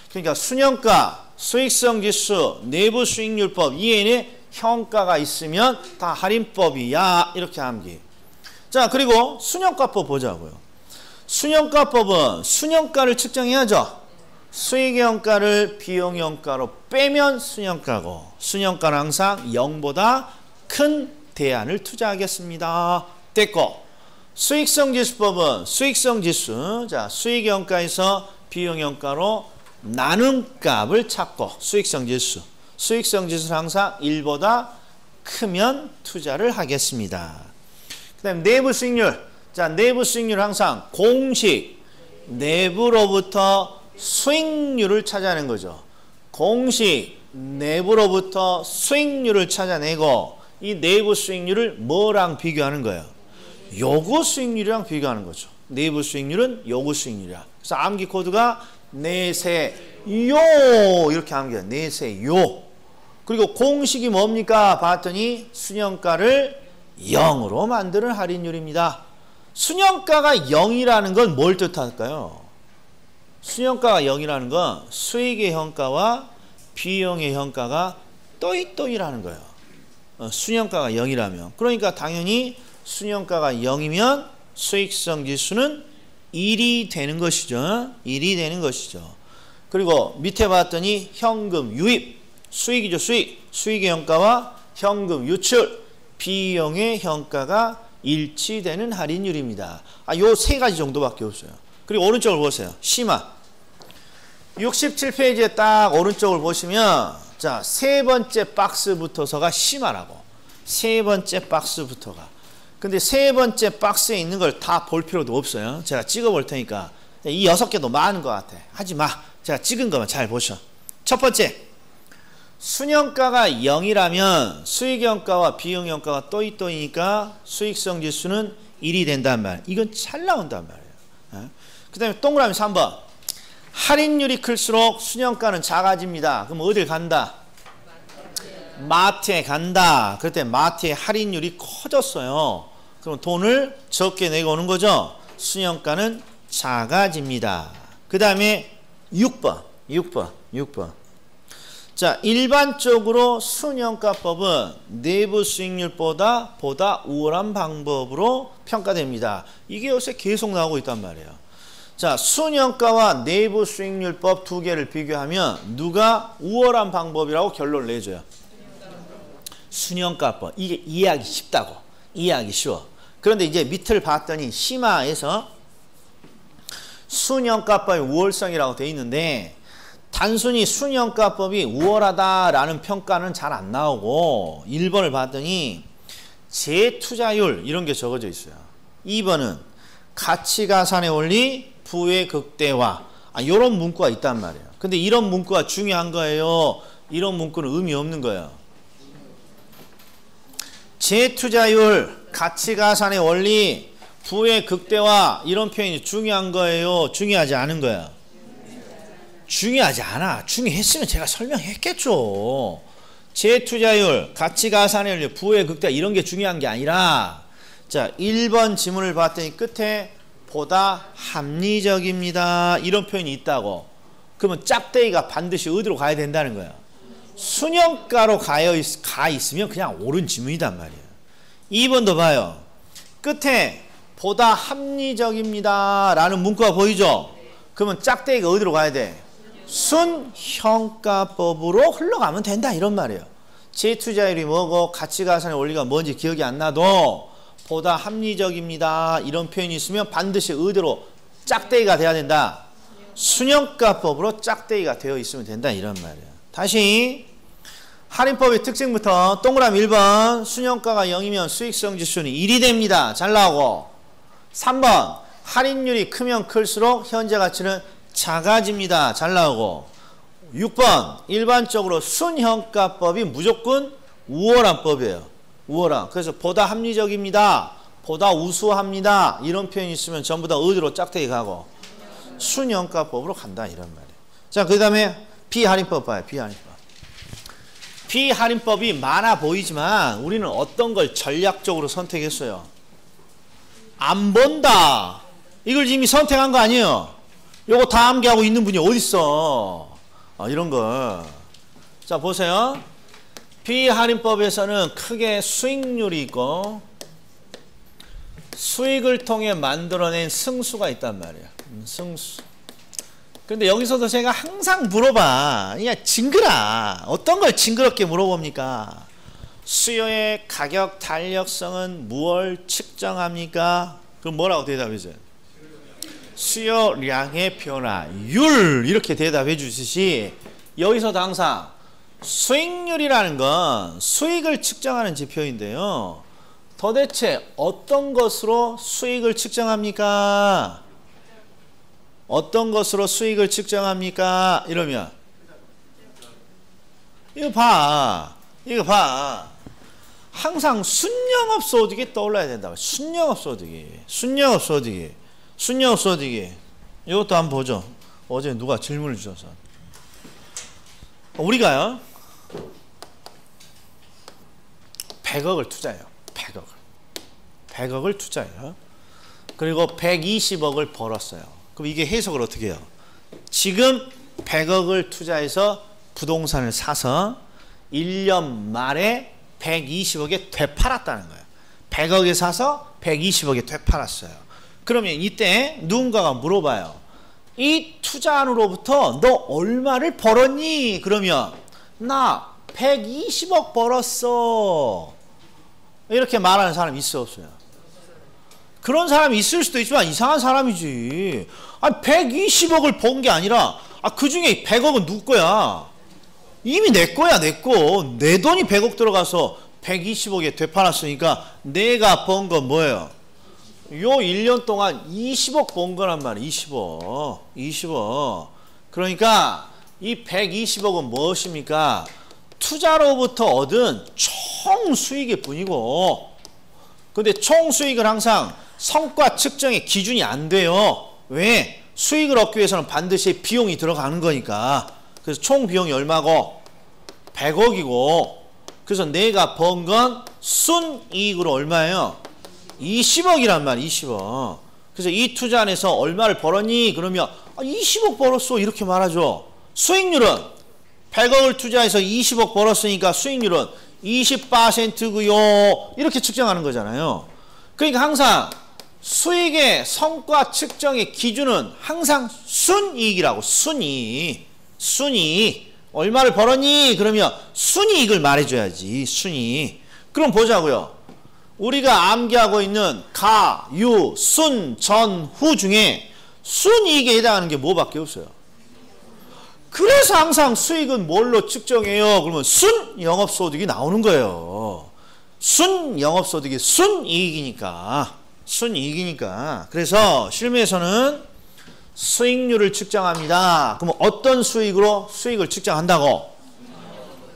그러니까 순현가, 수익성 지수, 내부 수익률법, 이에는 현가가 있으면 다 할인법이야. 이렇게 암기. 자, 그리고 순현가법 보자고요. 순현가법은 순현가를 측정해야죠. 수익의 현가를 비용의 현가로 빼면 순현가고, 순현가는 항상 0보다 큰 대안을 투자하겠습니다. 됐고, 수익성 지수법은 수익성 지수, 자, 수익의 현가에서 비용의 현가로 나눈 값을 찾고, 수익성 지수는 항상 1보다 크면 투자를 하겠습니다. 그 다음에 내부 수익률. 자, 내부 수익률 항상 공식 내부로부터 수익률을 찾아내는 거죠. 공식 내부로부터 수익률을 찾아내고 이 내부 수익률을 뭐랑 비교하는 거예요? 요구 수익률이랑 비교하는 거죠. 내부 수익률은 요구 수익률이야. 그래서 암기 코드가 내세요 이렇게 암기해요. 내세요. 그리고 공식이 뭡니까? 봤더니 순현가를 0으로 만드는 할인율입니다. 순현가가 0이라는 건 뭘 뜻할까요? 순현가가 0이라는 건 수익의 현가와 비용의 현가가 또이또이라는 거예요. 순현가가 0이라면. 그러니까 당연히 순현가가 0이면 수익성 지수는 1이 되는 것이죠. 1이 되는 것이죠. 그리고 밑에 봤더니 현금 유입, 수익이죠. 수익의 현가와 현금 유출, 비용의 현가가 일치되는 할인율입니다. 요 3가지 정도밖에 없어요. 그리고 오른쪽을 보세요. 심화. 67페이지에 딱 오른쪽을 보시면 자, 3번째 박스부터서가 심화라고. 3번째 박스부터가. 근데 3번째 박스에 있는 걸 다 볼 필요도 없어요. 제가 찍어 볼 테니까. 이 6개도 많은 것 같아. 하지 마. 제가 찍은 것만 잘 보셔. 첫 번째, 순현가가 0이라면 수익현가와 비용현가가 또이또이니까 수익성 지수는 1이 된단 말. 이건 잘 나온단 말이에요. 그 다음에 동그라미 3번. 할인율이 클수록 순현가는 작아집니다. 그럼 어딜 간다? 마트에 간다. 그럴 때 마트의 할인율이 커졌어요. 그럼 돈을 적게 내고 오는 거죠. 순현가는 작아집니다. 그 다음에 6번. 자, 일반적으로 순형가법은 내부 수익률보다 우월한 방법으로 평가됩니다. 이게 요새 계속 나오고 있단 말이에요. 자, 순형가와 내부 수익률법 두 개를 비교하면 누가 우월한 방법이라고 결론을 내줘요? 순형가법. 이게 이해하기 쉽다고. 이해하기 쉬워. 그런데 이제 밑을 봤더니 심화에서 순형가법의 우월성이라고 돼 있는데 단순히 순형가법이 우월하다라는 평가는 잘 안 나오고 1번을 봤더니 재투자율 이런 게 적어져 있어요. 2번은 가치가산의 원리, 부의 극대화 이런 문구가 있단 말이에요. 근데 이런 문구가 중요한 거예요? 이런 문구는 의미 없는 거예요. 재투자율, 가치가산의 원리, 부의 극대화 이런 표현이 중요한 거예요? 중요하지 않은 거예요? 중요하지 않아. 중요했으면 제가 설명했겠죠. 재투자율, 가치가산의 원리, 부의 극대화 이런 게 중요한 게 아니라 자 1번 지문을 봤더니 끝에 보다 합리적입니다. 이런 표현이 있다고. 그러면 짝대기가 반드시 어디로 가야 된다는 거예요? 순형가로 가 있으면 그냥 옳은 지문이단 말이에요. 2번도 봐요. 끝에 보다 합리적입니다 라는 문구가 보이죠? 그러면 짝대기가 어디로 가야 돼? 순형가법으로 흘러가면 된다 이런 말이에요. 재투자율이 뭐고 가치가산의 원리가 뭔지 기억이 안 나도 보다 합리적입니다 이런 표현이 있으면 반드시 어디로 짝대기가 돼야 된다? 순형가법으로 짝대기가 되어 있으면 된다 이런 말이에요. 다시 할인법의 특징부터 동그라미 1번 순형가가 0이면 수익성 지수는 1이 됩니다. 잘 나오고 3번 할인율이 크면 클수록 현재 가치는 작아집니다. 잘 나오고 6번 일반적으로 순형가법이 무조건 우월한 법이에요. 우월한. 그래서 보다 합리적입니다. 보다 우수합니다. 이런 표현이 있으면 전부 다 어디로 짝대기 가고 순형가법으로 간다 이런 말이에요. 자, 그 다음에 비할인법 봐요. 비할인법. 비할인법이 많아 보이지만 우리는 어떤 걸 전략적으로 선택했어요? 안 본다. 이걸 이미 선택한 거 아니에요? 요거 다 암기하고 있는 분이 어딨어? 이런 걸. 자, 보세요. 비할인법에서는 크게 수익률이 있고 수익을 통해 만들어낸 승수가 있단 말이에요. 승수. 근데 여기서도 제가 항상 물어봐. 그냥 징그라. 어떤 걸 징그럽게 물어봅니까? 수요의 가격 탄력성은 무엇을 측정합니까? 그럼 뭐라고 대답해줘요? 수요량의 변화율 이렇게 대답해 주듯이 여기서도 항상 수익률이라는 건 수익을 측정하는 지표인데요. 도대체 어떤 것으로 수익을 측정합니까? 어떤 것으로 수익을 측정합니까? 이러면 이거 봐. 이거 봐. 항상 순영업 소득이 떠올라야 된다. 순영업 소득이. 순영업 소득이. 순영업 소득이. 이것도 한번 보죠. 어제 누가 질문을 주셔서. 우리가요. 100억을 투자해요. 100억을. 100억을 투자해요. 그리고 120억을 벌었어요. 그럼 이게 해석을 어떻게 해요? 지금 100억을 투자해서 부동산을 사서 1년 말에 120억에 되팔았다는 거예요. 100억에 사서 120억에 되팔았어요. 그러면 이때 누군가가 물어봐요. 이 투자안으로부터 너 얼마를 벌었니? 그러면 나 120억 벌었어. 이렇게 말하는 사람이 있어 없어요? 그런 사람이 있을 수도 있지만 이상한 사람이지. 120억을 번 게 아니라 그 중에 100억은 누구 거야? 이미 내 거야, 내 거. 내 돈이 100억 들어가서 120억에 되팔았으니까 내가 번 건 뭐예요? 요 1년 동안 20억 번 거란 말이야. 20억. 20억. 그러니까 이 120억은 무엇입니까? 투자로부터 얻은 총 수익일 뿐이고, 근데 총 수익은 항상 성과 측정의 기준이 안 돼요. 왜? 수익을 얻기 위해서는 반드시 비용이 들어가는 거니까. 그래서 총 비용이 얼마고? 100억이고, 그래서 내가 번 건 순이익으로 얼마예요? 20억이란 말이야. 20억. 그래서 이 투자 안에서 얼마를 벌었니? 그러면 20억 벌었어 이렇게 말하죠. 수익률은 100억을 투자해서 20억 벌었으니까 수익률은 20%고요. 이렇게 측정하는 거잖아요. 그러니까 항상 수익의 성과 측정의 기준은 항상 순이익이라고. 순이익. 얼마를 벌었니? 그러면 순이익을 말해줘야지. 순이익. 그럼 보자고요. 우리가 암기하고 있는 가, 유, 순, 전, 후 중에 순이익에 해당하는 게 뭐밖에 없어요. 그래서 항상 수익은 뭘로 측정해요? 그러면 순영업소득이 나오는 거예요. 순영업소득이 순이익이니까. 그래서 실무에서는 수익률을 측정합니다. 그럼 어떤 수익으로 수익을 측정한다고?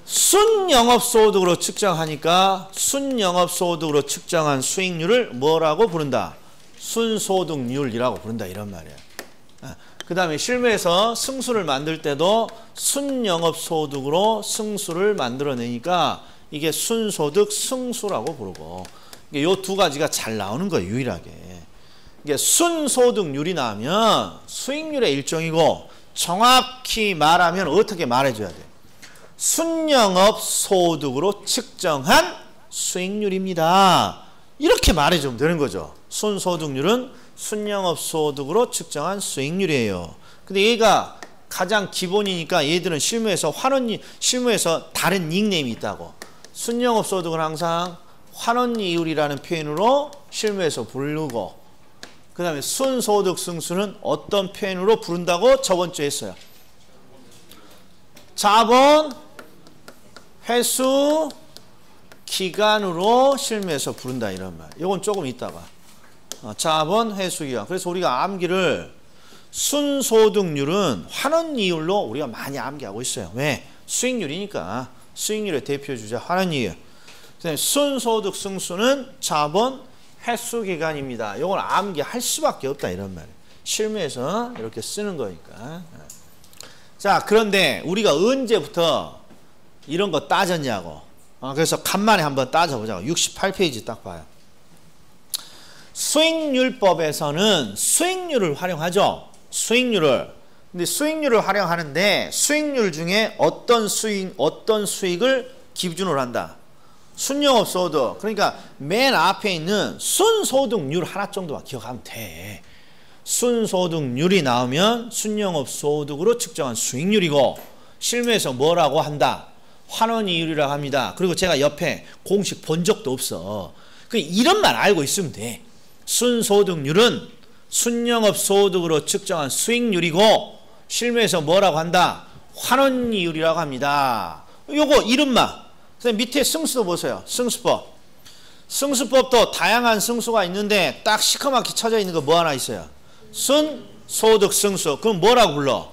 순영업소득으로 측정하니까 순영업소득으로 측정한 수익률을 뭐라고 부른다? 순소득률이라고 부른다, 이런 말이에요. 그 다음에 실무에서 승수를 만들 때도 순영업소득으로 승수를 만들어내니까 이게 순소득 승수라고 부르고, 이 두 가지가 잘 나오는 거예요, 유일하게. 이게 순소득률이 나오면 수익률의 일종이고, 정확히 말하면 어떻게 말해줘야 돼? 순영업소득으로 측정한 수익률입니다. 이렇게 말해주면 되는 거죠. 순소득률은 순영업소득으로 측정한 수익률이에요. 근데 얘가 가장 기본이니까 얘들은 실무에서 실무에서 다른 닉네임이 있다고. 순영업소득은 항상 환원이율이라는 표현으로 실무에서 부르고, 그 다음에 순소득 승수는 어떤 표현으로 부른다고 저번 주에 했어요. 자본, 회수, 기간으로 실무에서 부른다, 이런 말. 이건 조금 있다가. 자본, 회수, 기간. 그래서 우리가 암기를 순소득률은 환원이율로 우리가 많이 암기하고 있어요. 왜? 수익률이니까. 수익률의 대표주자 환원이율. 순소득 승수는 자본, 회수 기간입니다. 이걸 암기할 수밖에 없다, 이런 말이에요. 실무에서 이렇게 쓰는 거니까. 자, 그런데 우리가 언제부터 이런 거 따졌냐고. 그래서 간만에 한번 따져보자고. 68페이지 딱 봐요. 수익률법에서는 수익률을 활용하죠. 수익률을. 근데 수익률을 활용하는데 수익률 중에 어떤 수익을 기준으로 한다. 순영업소득. 그러니까 맨 앞에 있는 순소득률 하나 정도만 기억하면 돼. 순소득률이 나오면 순영업소득으로 측정한 수익률이고, 실무에서 뭐라고 한다? 환원이율이라고 합니다. 그리고 제가 옆에 공식 본 적도 없어. 이런 말 알고 있으면 돼. 순소득률은 순영업소득으로 측정한 수익률이고, 실무에서 뭐라고 한다? 환원이율이라고 합니다. 요거 이름만. 밑에 승수도 보세요. 승수법. 승수법도 다양한 승수가 있는데 딱 시커멓게 쳐져 있는 거 뭐 하나 있어요? 순소득 승수. 그럼 뭐라고 불러?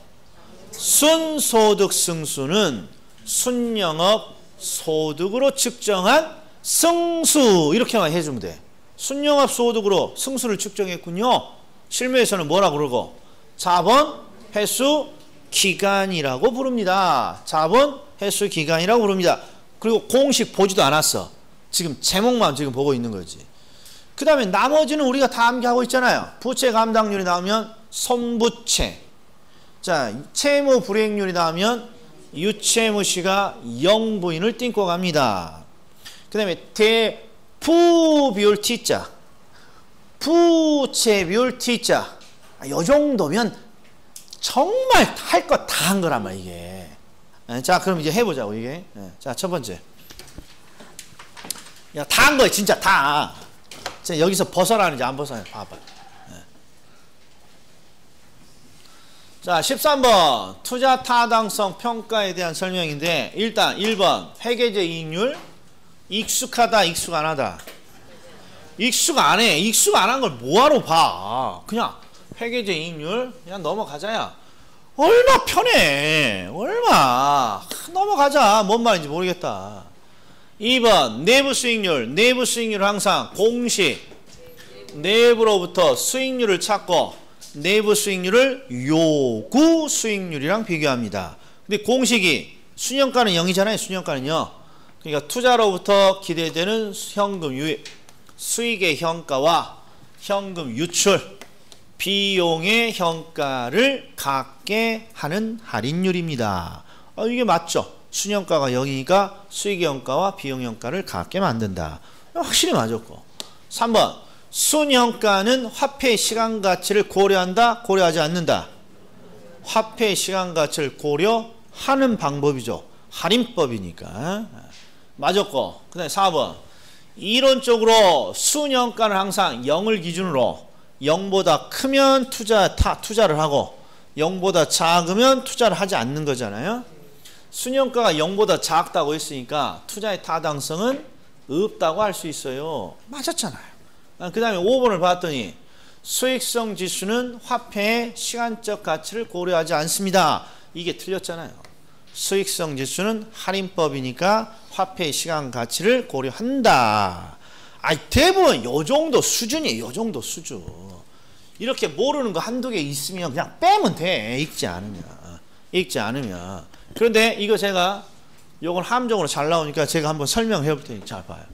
순소득 승수는 순영업 소득으로 측정한 승수. 이렇게만 해주면 돼. 순영업 소득으로 승수를 측정했군요. 실무에서는 뭐라고 그러고? 자본, 회수, 기간이라고 부릅니다. 자본, 회수, 기간이라고 부릅니다. 그리고 공식 보지도 않았어. 지금 제목만 지금 보고 있는 거지. 그 다음에 나머지는 우리가 다 암기하고 있잖아요. 부채 감당률이 나오면 손부채. 자, 채무 불이행률이 나오면 유채무시가 영부인을 띵고 갑니다. 그 다음에 대부비율 T자, 부채비율 T자. 이 정도면 정말 할 거 다 한 거란 말이야, 이게. 자, 그럼 이제 해보자고, 이게. 자, 첫 번째. 야, 다 한 거야, 진짜 다. 자, 여기서 벗어나는지 안 벗어나요? 봐봐. 자, 13번. 투자 타당성 평가에 대한 설명인데, 일단 1번. 회계제 이익률. 익숙하다, 익숙 안 하다. 익숙 안 해. 익숙 안 한 걸 뭐하러 봐. 그냥 회계제 이익률. 그냥 넘어가자야. 얼마 편해. 얼마. 넘어가자. 뭔 말인지 모르겠다. 2번 내부 수익률. 내부 수익률 항상 공식. 내부로부터 수익률을 찾고 내부 수익률을 요구 수익률이랑 비교합니다. 근데 공식이 순현가는 0이잖아요. 순현가는요. 그러니까 투자로부터 기대되는 현금 유입, 수익의 현가와 현금 유출, 비용의 현가를 같게 하는 할인율입니다. 이게 맞죠? 순영가가 0이니까 수익의 영가와 비용 영가를 같게 만든다. 확실히 맞았고. 3번 순영가는 화폐의 시간 가치를 고려한다? 고려하지 않는다? 화폐의 시간 가치를 고려하는 방법이죠. 할인법이니까. 맞았고. 그 다음에 4번 이론적으로 순영가는 항상 0을 기준으로 0보다 크면 투자를 하고 0보다 작으면 투자를 하지 않는 거잖아요. 순영가가 0보다 작다고 했으니까 투자의 타당성은 없다고 할 수 있어요. 맞았잖아요. 그 다음에 5번을 봤더니 수익성 지수는 화폐의 시간적 가치를 고려하지 않습니다. 이게 틀렸잖아요. 수익성 지수는 할인법이니까 화폐의 시간 가치를 고려한다. 대부분 요 정도 수준이에요. 요 정도 수준. 이렇게 모르는 거 한두 개 있으면 그냥 빼면 돼. 읽지 않으면. 그런데 이거 제가 요걸 함정으로 잘 나오니까 제가 한번 설명해 볼 테니 잘 봐요.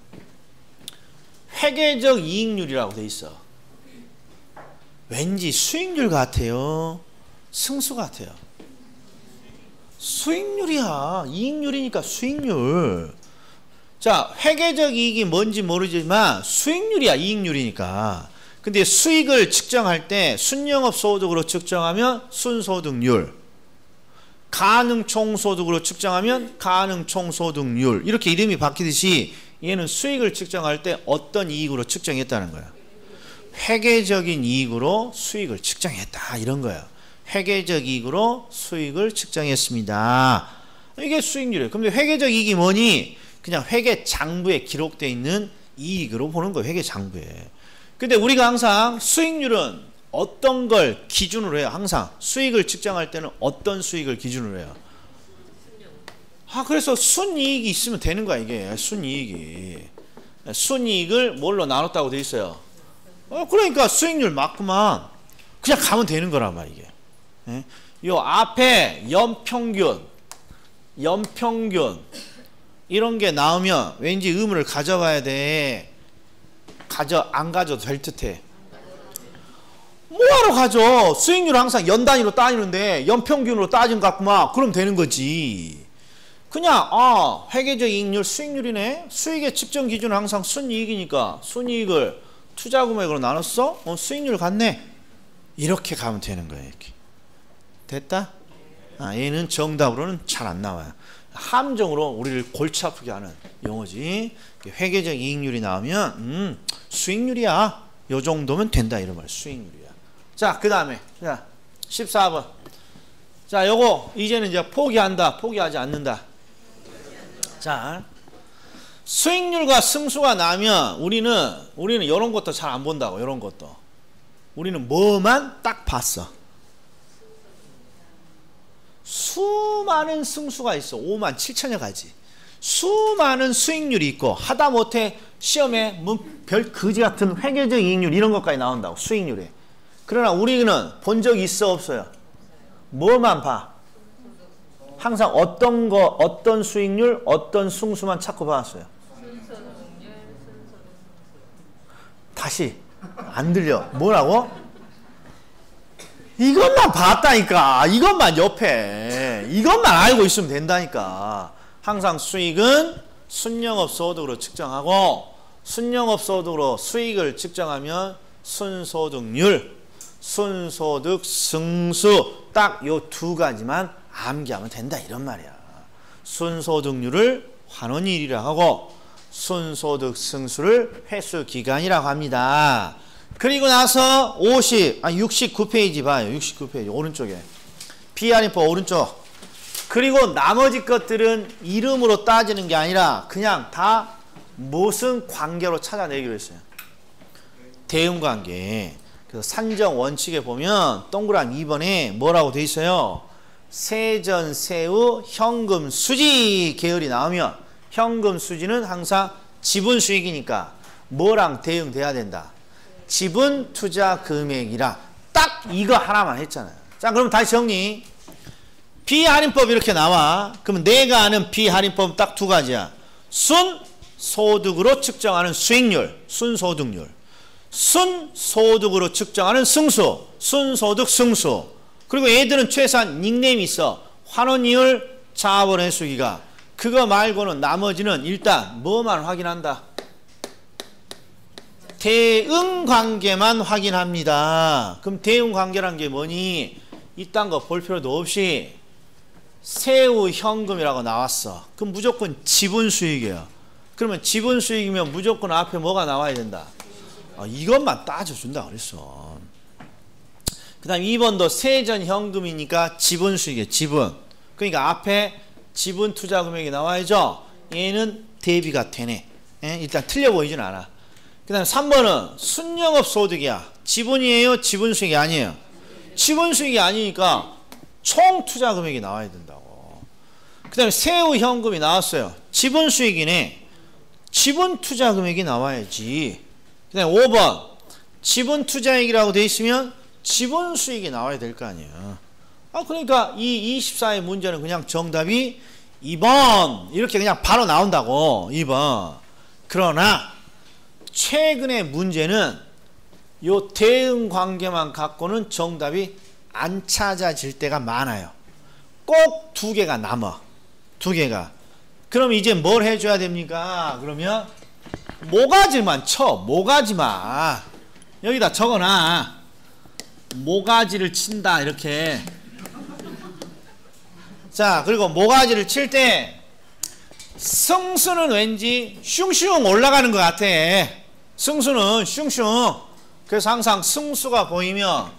회계적 이익률이라고 돼 있어. 왠지 수익률 같아요? 승수 같아요? 수익률이야. 이익률이니까 수익률. 자, 회계적 이익이 뭔지 모르지만 수익률이야. 이익률이니까. 근데 수익을 측정할 때 순영업 소득으로 측정하면 순소득률, 가능 총소득으로 측정하면 가능 총소득률, 이렇게 이름이 바뀌듯이 얘는 수익을 측정할 때 어떤 이익으로 측정했다는 거야. 회계적인 이익으로 수익을 측정했다, 이런 거야. 회계적 이익으로 수익을 측정했습니다. 이게 수익률이에요. 그런데 회계적 이익이 뭐니? 그냥 회계 장부에 기록되어 있는 이익으로 보는 거예요. 회계 장부에. 근데 우리가 항상 수익률은 어떤 걸 기준으로 해요? 항상 수익을 측정할 때는 어떤 수익을 기준으로 해요? 그래서 순이익이 있으면 되는 거야. 이게 순이익이. 순이익을 뭘로 나눴다고 돼 있어요? 그러니까 수익률 맞구만. 그냥 가면 되는 거란 말이야. 이게. 요 앞에 연평균 이런 게 나오면 왠지 의문을 가져가야 돼. 안 가져도 될 듯해. 뭐하러 가져? 수익률 항상 연 단위로 따지는데 연평균으로 따진 것 같구만. 그럼 되는 거지. 그냥 회계적 이익률 수익률이네. 수익의 측정 기준은 항상 순이익이니까 순이익을 투자 금액으로 나눴어? 수익률 같네. 이렇게 가면 되는 거예요. 이렇게. 됐다? 얘는 정답으로는 잘 안 나와요. 함정으로 우리를 골치 아프게 하는 용어지. 회계적 이익률이 나오면 수익률이야. 요 정도면 된다, 이런 말. 수익률이야. 자, 그 다음에 14번. 자, 요거 이제는 이제 포기한다, 포기하지 않는다. 자, 수익률과 승수가 나면 우리는 이런 것도 잘 안 본다고. 이런 것도 우리는 뭐만 딱 봤어. 수많은 승수가 있어. 5만 7천여 가지. 수많은 수익률이 있고 하다못해 시험에 별 거지 같은 회계적 이익률 이런 것까지 나온다고. 수익률에. 그러나 우리는 본 적이 있어, 없어요? 뭐만 봐? 항상 어떤 수익률, 어떤 승수만 찾고 봤어요? 다시 안 들려. 뭐라고? 이것만 봤다니까. 이것만 옆에. 이것만 알고 있으면 된다니까. 항상 수익은 순영업 소득으로 측정하고 순영업 소득으로 수익을 측정하면 순소득률, 순소득 승수, 딱 요 두 가지만 암기하면 된다, 이런 말이야. 순소득률을 환원일이라고 하고 순소득 승수를 회수기간이라고 합니다. 그리고 나서 69페이지 봐요. 69페이지 오른쪽에 B할인법 오른쪽. 그리고 나머지 것들은 이름으로 따지는 게 아니라 그냥 다 무슨 관계로 찾아내기로 했어요. 대응관계. 그래서 산정 원칙에 보면 동그라미 2번에 뭐라고 돼 있어요? 세전, 세후, 현금, 수지 계열이 나오면 현금 수지는 항상 지분 수익이니까 뭐랑 대응돼야 된다? 지분 투자 금액이라. 딱 이거 하나만 했잖아요. 자, 그럼 다시 정리. 비할인법 이렇게 나와. 그러면 내가 아는 비할인법 딱 두 가지야. 순소득으로 측정하는 수익률, 순소득률. 순소득으로 측정하는 승수, 순소득 승수. 그리고 얘들은 최소한 닉네임이 있어. 환원이율, 자본 회수기가. 그거 말고는 나머지는 일단 뭐만 확인한다? 대응 관계만 확인합니다. 그럼 대응 관계란 게 뭐니? 이딴 거 볼 필요도 없이 세후 현금이라고 나왔어. 그럼 무조건 지분 수익이에요. 그러면 지분 수익이면 무조건 앞에 뭐가 나와야 된다? 이것만 따져준다 그랬어. 그 다음 2번도 세전 현금이니까 지분 수익이에요. 지분. 그러니까 앞에 지분 투자 금액이 나와야죠. 얘는 대비가 되네. 일단 틀려 보이진 않아. 그 다음에 3번은 순영업 소득이야. 지분이에요? 지분 수익이 아니에요? 지분 수익이 아니니까 총 투자 금액이 나와야 된다고. 그 다음에 세후 현금이 나왔어요. 지분 수익이네. 지분 투자 금액이 나와야지. 그 다음에 5번 지분 투자액이라고 돼 있으면 지분 수익이 나와야 될 거 아니에요. 그러니까 이 24의 문제는 그냥 정답이 2번 이렇게 그냥 바로 나온다고. 2번. 그러나 최근의 문제는 요 대응 관계만 갖고는 정답이 안 찾아질 때가 많아요. 꼭 두 개가 남아. 두 개가. 그럼 이제 뭘 해줘야 됩니까? 그러면 모가지만 쳐. 모가지만. 여기다 적어놔. 모가지를 친다 이렇게. 자, 그리고 모가지를 칠 때 승수는 왠지 슝슝 올라가는 것 같아. 승수는 슝슝. 그래서 항상 승수가 보이면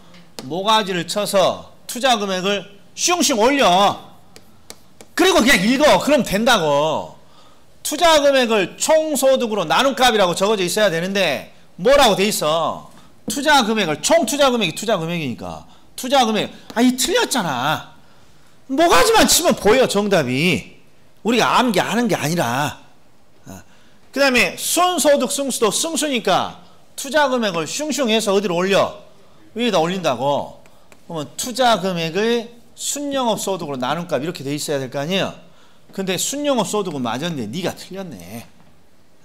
모가지를 쳐서 투자 금액을 슝슝 올려. 그리고 그냥 읽어. 그럼 된다고. 투자 금액을 총소득으로 나눈 값이라고 적어져 있어야 되는데 뭐라고 돼 있어? 투자 금액을 총 투자 금액이 투자 금액이니까 투자 금액. 이 틀렸잖아. 모가지만 치면 보여 정답이. 우리가 아는 게 아니라. 그 다음에 순소득 승수도 승수니까 투자 금액을 슝슝 해서 어디로 올려? 위에다 올린다고. 그러면 투자 금액을 순영업 소득으로 나눈 값 이렇게 돼 있어야 될 거 아니에요. 근데 순영업 소득은 맞았네. 네가 틀렸네.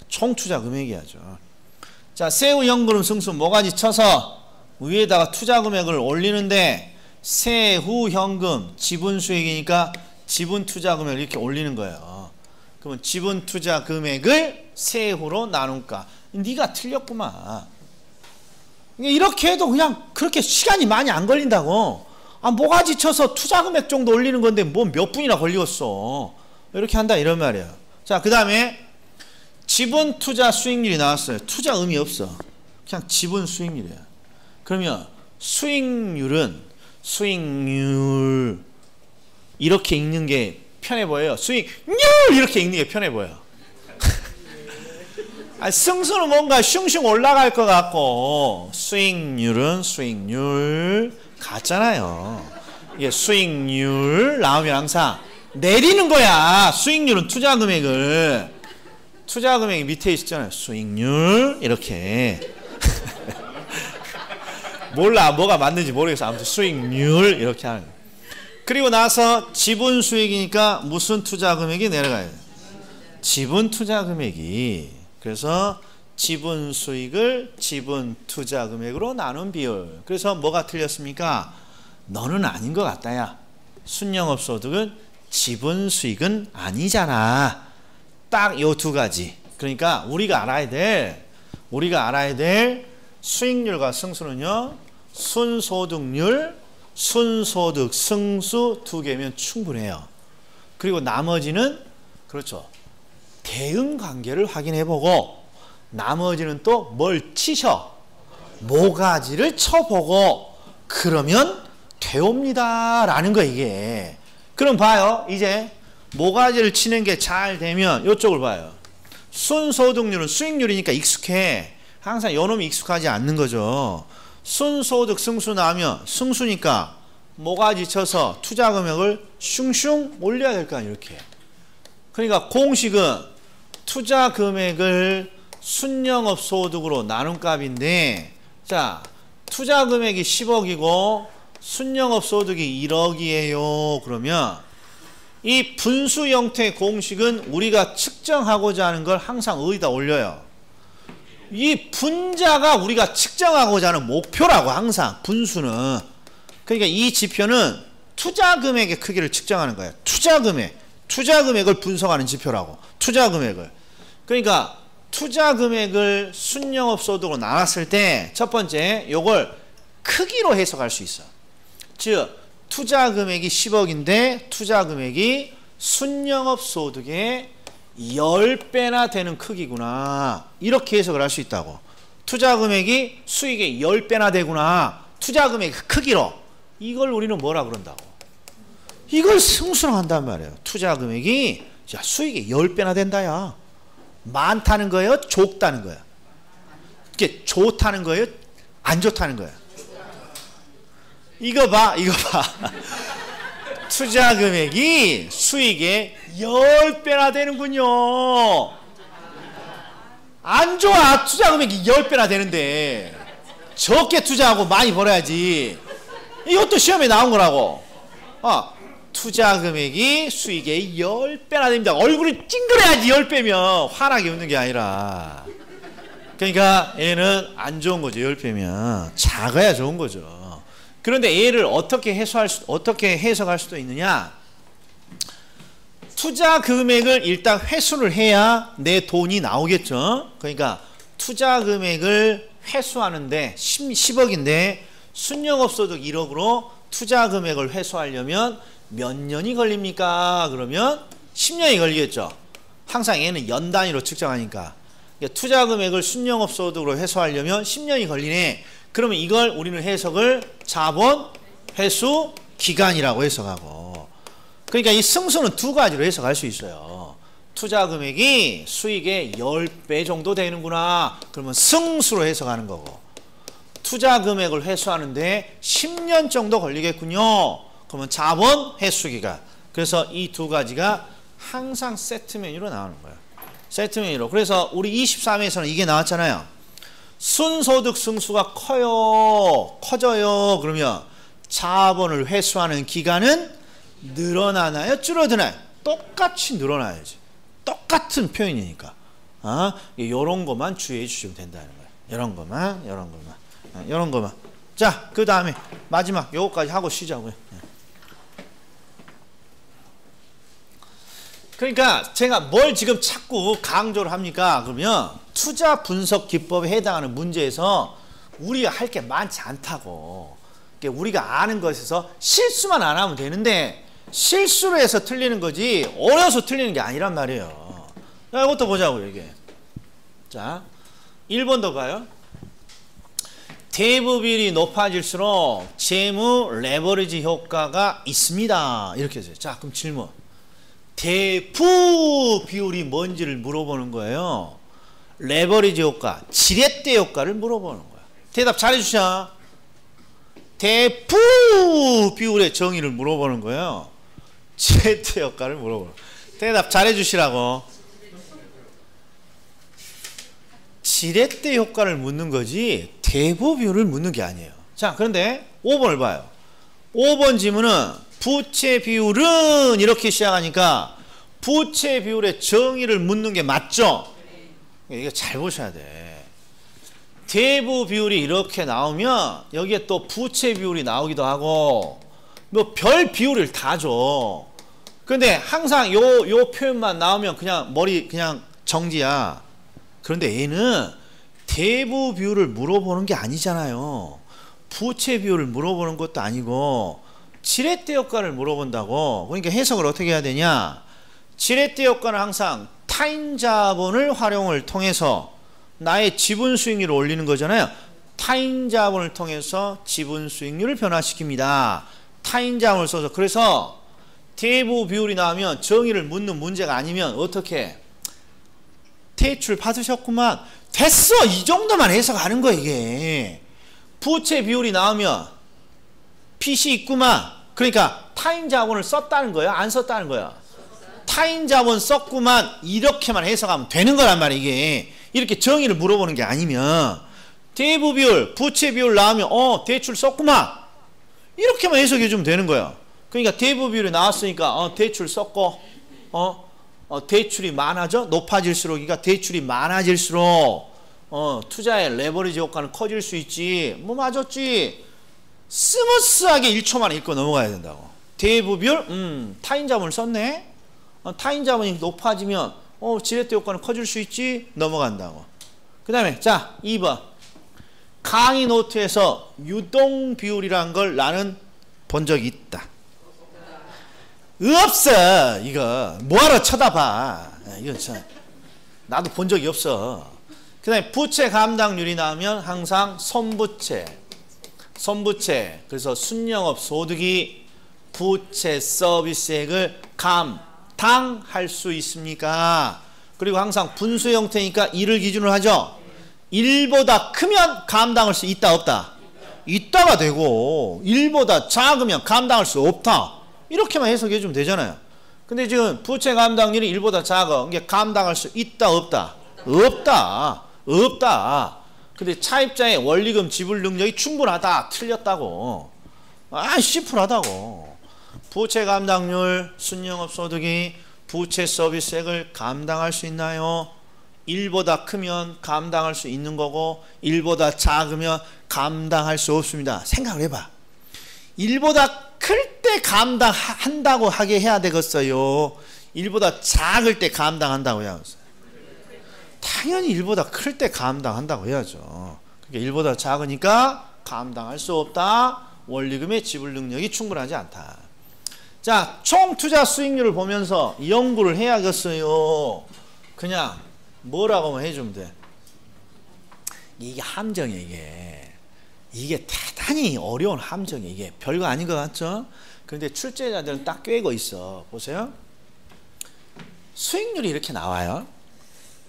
총 투자 금액이야죠. 자, 세후 현금 승수 모가지 쳐서 위에다가 투자 금액을 올리는데 세후 현금 지분 수익이니까 지분 투자 금액을 이렇게 올리는 거예요. 그러면 지분 투자 금액을 세후로 나눌까? 네가 틀렸구만. 이렇게 해도 그냥 그렇게 시간이 많이 안 걸린다고. 모가지 쳐서 투자 금액 정도 올리는 건데 뭐 몇 분이나 걸리겠어. 이렇게 한다 이런 말이야. 자, 그 다음에 지분 투자 수익률이 나왔어요. 투자 의미 없어. 그냥 지분 수익률이야. 그러면 수익률은 수익률 이렇게 읽는 게 편해 보여요. 수익률 이렇게 읽는 게 편해 보여. 승수는 뭔가 슝슝 올라갈 것 같고 수익률은 수익률 같잖아요. 이게 수익률 나오면 항상 내리는 거야. 수익률은 투자 금액을. 투자 금액이 밑에 있잖아요. 수익률 이렇게. 몰라 뭐가 맞는지 모르겠어. 아무튼 수익률 이렇게 하는 거예요. 그리고 나서 지분 수익이니까 무슨 투자 금액이 내려가야 돼? 지분 투자 금액이. 그래서 지분 수익을 지분 투자 금액으로 나눈 비율. 그래서 뭐가 틀렸습니까? 너는 아닌 것 같다 야. 순영업 소득은 지분 수익은 아니잖아. 딱 요 두 가지. 그러니까 우리가 알아야 될 수익률과 승수는요. 순소득률, 순소득, 승수 두 개면 충분해요. 그리고 나머지는 그렇죠. 대응 관계를 확인해보고 나머지는 또 뭘 치셔? 모가지를 쳐보고 그러면 되옵니다 라는 거 이게. 그럼 봐요. 이제 모가지를 치는 게 잘 되면 이쪽을 봐요. 순소득률은 수익률이니까 익숙해. 항상 요놈이 익숙하지 않는 거죠. 순소득 승수 나오면 승수니까 모가지 쳐서 투자 금액을 슝슝 올려야 될 거 아니에요. 이렇게. 그러니까 공식은 투자 금액을 순영업 소득으로 나눈 값인데, 자, 투자 금액이 10억이고 순영업 소득이 1억이에요. 그러면 이 분수 형태의 공식은 우리가 측정하고자 하는 걸 항상 어디다 올려요? 이 분자가 우리가 측정하고자 하는 목표라고. 항상 분수는. 그러니까 이 지표는 투자 금액의 크기를 측정하는 거예요. 투자 금액을 분석하는 지표라고. 투자 금액을. 그러니까 투자 금액을 순영업 소득으로 나눴을 때 첫 번째 요걸 크기로 해석할 수 있어. 즉 투자 금액이 10억인데 투자 금액이 순영업 소득의 10배나 되는 크기구나. 이렇게 해석을 할 수 있다고. 투자 금액이 수익의 10배나 되구나. 투자 금액 크기로. 이걸 우리는 뭐라 그런다고. 이걸 승수로 한단 말이에요. 투자 금액이 수익의 10배나 된다. 야. 많다는 거예요? 적다는 거예요? 이게 좋다는 거예요? 안 좋다는 거예요? 이거 봐. 투자 금액이 수익의 10배나 되는군요. 안 좋아. 투자 금액이 10배나 되는데 적게 투자하고 많이 벌어야지. 이것도 시험에 나온 거라고. 투자 금액이 수익의 10배나 됩니다. 얼굴이 찡그려야지 10배면 환하게 웃는 게 아니라. 그러니까 얘는 안 좋은 거죠. 10배면 작아야 좋은 거죠. 그런데 얘를 어떻게 해석할 수도 있느냐? 투자 금액을 일단 회수를 해야 내 돈이 나오겠죠. 그러니까 투자 금액을 회수하는데 10억인데 순영업 소득 1억으로 투자 금액을 회수하려면 몇 년이 걸립니까? 그러면 10년이 걸리겠죠. 항상 얘는 연 단위로 측정하니까. 투자 금액을 순영업 소득으로 회수하려면 10년이 걸리네. 그러면 이걸 우리는 해석을 자본 회수 기간이라고 해석하고. 그러니까 이 승수는 두 가지로 해석할 수 있어요. 투자 금액이 수익의 10배 정도 되는구나. 그러면 승수로 해석하는 거고. 투자 금액을 회수하는데 10년 정도 걸리겠군요. 그러면 자본 회수 기간. 그래서 이 두 가지가 항상 세트 메뉴로 나오는 거예요. 세트 메뉴로. 그래서 우리 23회에서는 이게 나왔잖아요. 순소득 승수가 커져요. 그러면 자본을 회수하는 기간은 늘어나나요? 줄어드나요? 똑같이 늘어나야지. 똑같은 표현이니까. 이런 것만 주의해 주시면 된다는 거예요. 이런 것만. 자, 그 다음에 마지막 요거까지 하고 쉬자고요. 그러니까 제가 뭘 지금 자꾸 강조를 합니까? 그러면 투자 분석 기법에 해당하는 문제에서 우리가 할 게 많지 않다고. 우리가 아는 것에서 실수만 안 하면 되는데 실수로 해서 틀리는 거지 어려서 틀리는 게 아니란 말이에요. 자, 이것도 보자고요. 이게. 자, 1번도 봐요. 대부 비율이 높아질수록 재무 레버리지 효과가 있습니다. 이렇게 해서. 자, 그럼 질문. 대부 비율이 뭔지를 물어보는 거예요. 레버리지 효과, 지렛대 효과를 물어보는 거야. 대답 잘해주셔. 대부 비율의 정의를 물어보는 거예요. 지렛대 효과를 물어보는 거야. 대답 잘해주시라고. 지렛대 효과를 묻는 거지 대부 비율을 묻는 게 아니에요. 자, 그런데 5번을 봐요. 5번 지문은 부채 비율은 이렇게 시작하니까 부채 비율의 정의를 묻는 게 맞죠? 이거 잘 보셔야 돼. 대부 비율이 이렇게 나오면 여기에 또 부채 비율이 나오기도 하고 뭐 별 비율을 다 줘. 근데 항상 요 표현만 나오면 그냥 머리 그냥 정지야. 그런데 얘는 대부 비율을 물어보는 게 아니잖아요. 부채 비율을 물어보는 것도 아니고 지렛대 효과를 물어본다고. 그러니까 해석을 어떻게 해야 되냐? 지렛대 효과는 항상 타인 자본을 활용을 통해서 나의 지분 수익률을 올리는 거잖아요. 타인 자본을 통해서 지분 수익률을 변화시킵니다. 타인 자본을 써서. 그래서 대부 비율이 나오면 정의를 묻는 문제가 아니면 어떻게? 대출 받으셨구만. 됐어. 이 정도만 해석하는 거야 이게. 부채 비율이 나오면 빚이 있구만. 그러니까 타인 자본을 썼다는 거야? 안 썼다는 거야? 타인 자본 썼구만. 이렇게만 해석하면 되는 거란 말이야 이게. 이렇게 정의를 물어보는 게 아니면 대부 비율, 부채 비율 나오면 대출 썼구만. 이렇게만 해석해 주면 되는 거야. 그러니까 대부 비율이 나왔으니까 대출 썼고 대출이 많아져? 높아질수록 그러니까 대출이 많아질수록 투자의 레버리지 효과는 커질 수 있지. 뭐 맞았지. 스무스하게 1초만 읽고 넘어가야 된다고. 대부비율 타인자본을 썼네. 타인자본이 높아지면 지렛대 효과는 커질 수 있지. 넘어간다고. 그 다음에 자 2번 강의 노트에서 유동비율이란 걸 나는 본 적이 있다. 없어. 이거 뭐하러 쳐다봐. 이거 참 나도 본 적이 없어. 그 다음에 부채 감당률이 나오면 항상 손부채 그래서 순영업 소득이 부채 서비스액을 감당할 수 있습니까? 그리고 항상 분수 형태니까 1을 기준으로 하죠. 1보다 크면 감당할 수 있다 없다? 있다가 되고 1보다 작으면 감당할 수 없다. 이렇게만 해석해 주면 되잖아요. 근데 지금 부채 감당률이 1보다 작아. 이게 감당할 수 있다 없다? 없다. 근데 차입자의 원리금 지불 능력이 충분하다. 틀렸다고. 씨풀하다고. 부채 감당률 순영업 소득이 부채 서비스액을 감당할 수 있나요? 1보다 크면 감당할 수 있는 거고 1보다 작으면 감당할 수 없습니다. 생각을 해봐. 1보다 클 때 감당한다고 하게 해야 되겠어요? 1보다 작을 때 감당한다고 해야 되겠어요? 당연히 1보다 클 때 감당한다고 해야죠. 그러니까 1보다 작으니까 감당할 수 없다. 원리금의 지불 능력이 충분하지 않다. 자, 총 투자 수익률을 보면서 연구를 해야겠어요. 그냥 뭐라고만 해주면 돼. 이게 함정이에요. 이게 대단히 어려운 함정이에요. 이게 별거 아닌 것 같죠? 그런데 출제자들은 딱 꿰고 있어. 보세요. 수익률이 이렇게 나와요.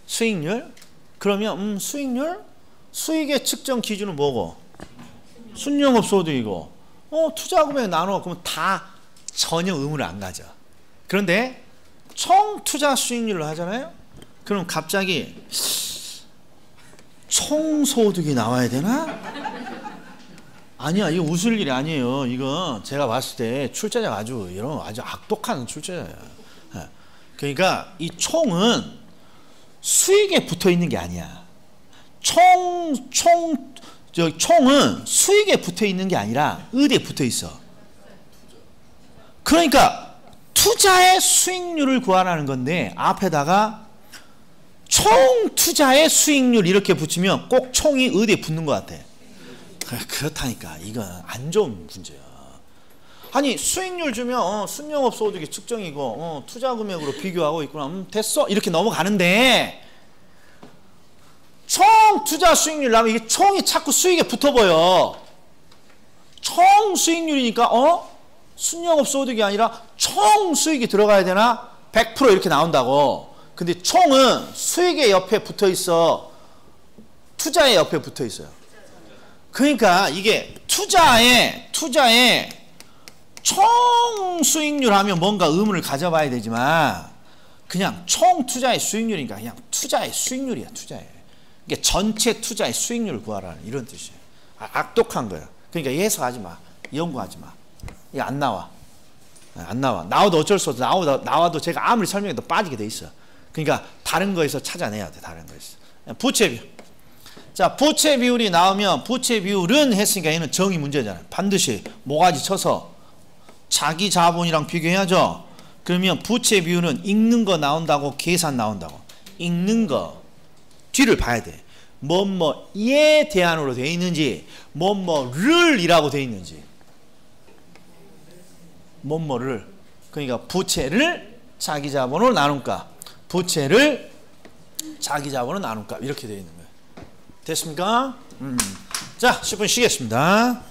수익률? 그러면 수익률? 수익의 측정 기준은 뭐고? 순영업 소득이고 투자금액 나눠 그러면 다 전혀 의문을 안 가져. 그런데 총 투자 수익률로 하잖아요. 그럼 갑자기 총 소득이 나와야 되나? 아니야, 이거 웃을 일이 아니에요. 이건 제가 봤을 때 출제자가 아주 악독한 출제자야. 그러니까 이 총은 수익에 붙어 있는 게 아니야. 총은 수익에 붙어 있는 게 아니라 어디에 붙어 있어? 그러니까 투자의 수익률을 구하라는 건데 앞에다가 총 투자의 수익률 이렇게 붙이면 꼭 총이 어디에 붙는 것 같아. 그렇다니까. 이건 안 좋은 문제야. 아니 수익률 주면 순영업 소득이 측정이고 투자 금액으로 비교하고 있구나. 됐어. 이렇게 넘어가는데 총 투자 수익률 나면 이게 총이 자꾸 수익에 붙어 보여. 총 수익률이니까 순영업 소득이 아니라 총 수익이 들어가야 되나? 100% 이렇게 나온다고. 근데 총은 수익의 옆에 붙어 있어. 투자의 옆에 붙어 있어요. 그러니까 이게 투자에 총 수익률 하면 뭔가 의문을 가져봐야 되지만 그냥 총 투자의 수익률이니까 그냥 투자의 수익률이야. 투자의. 이게 전체 투자의 수익률을 구하라는 이런 뜻이에요. 악독한 거야. 그러니까 해석하지 마. 연구하지 마. 이거 안 나와. 안 나와. 나와도 어쩔 수 없어. 나와도 제가 아무리 설명해도 빠지게 돼 있어. 그러니까 다른 거에서 찾아내야 돼. 다른 거에서. 부채 비율. 자, 부채 비율이 나오면 부채 비율은 했으니까 얘는 정의 문제잖아요. 반드시 모가지 쳐서 자기 자본이랑 비교해야죠. 그러면 부채 비율은 읽는 거 나온다고 계산 나온다고. 읽는 거 뒤를 봐야 돼. 뭐뭐에 대안으로 되어 있는지 뭐뭐를 이라고 되어 있는지 뭐뭐를. 그러니까 부채를 자기 자본으로 나눈 값, 부채를 자기 자본으로 나눈 값 이렇게 되어 있는 거예요. 됐습니까? 자, 10분 쉬겠습니다.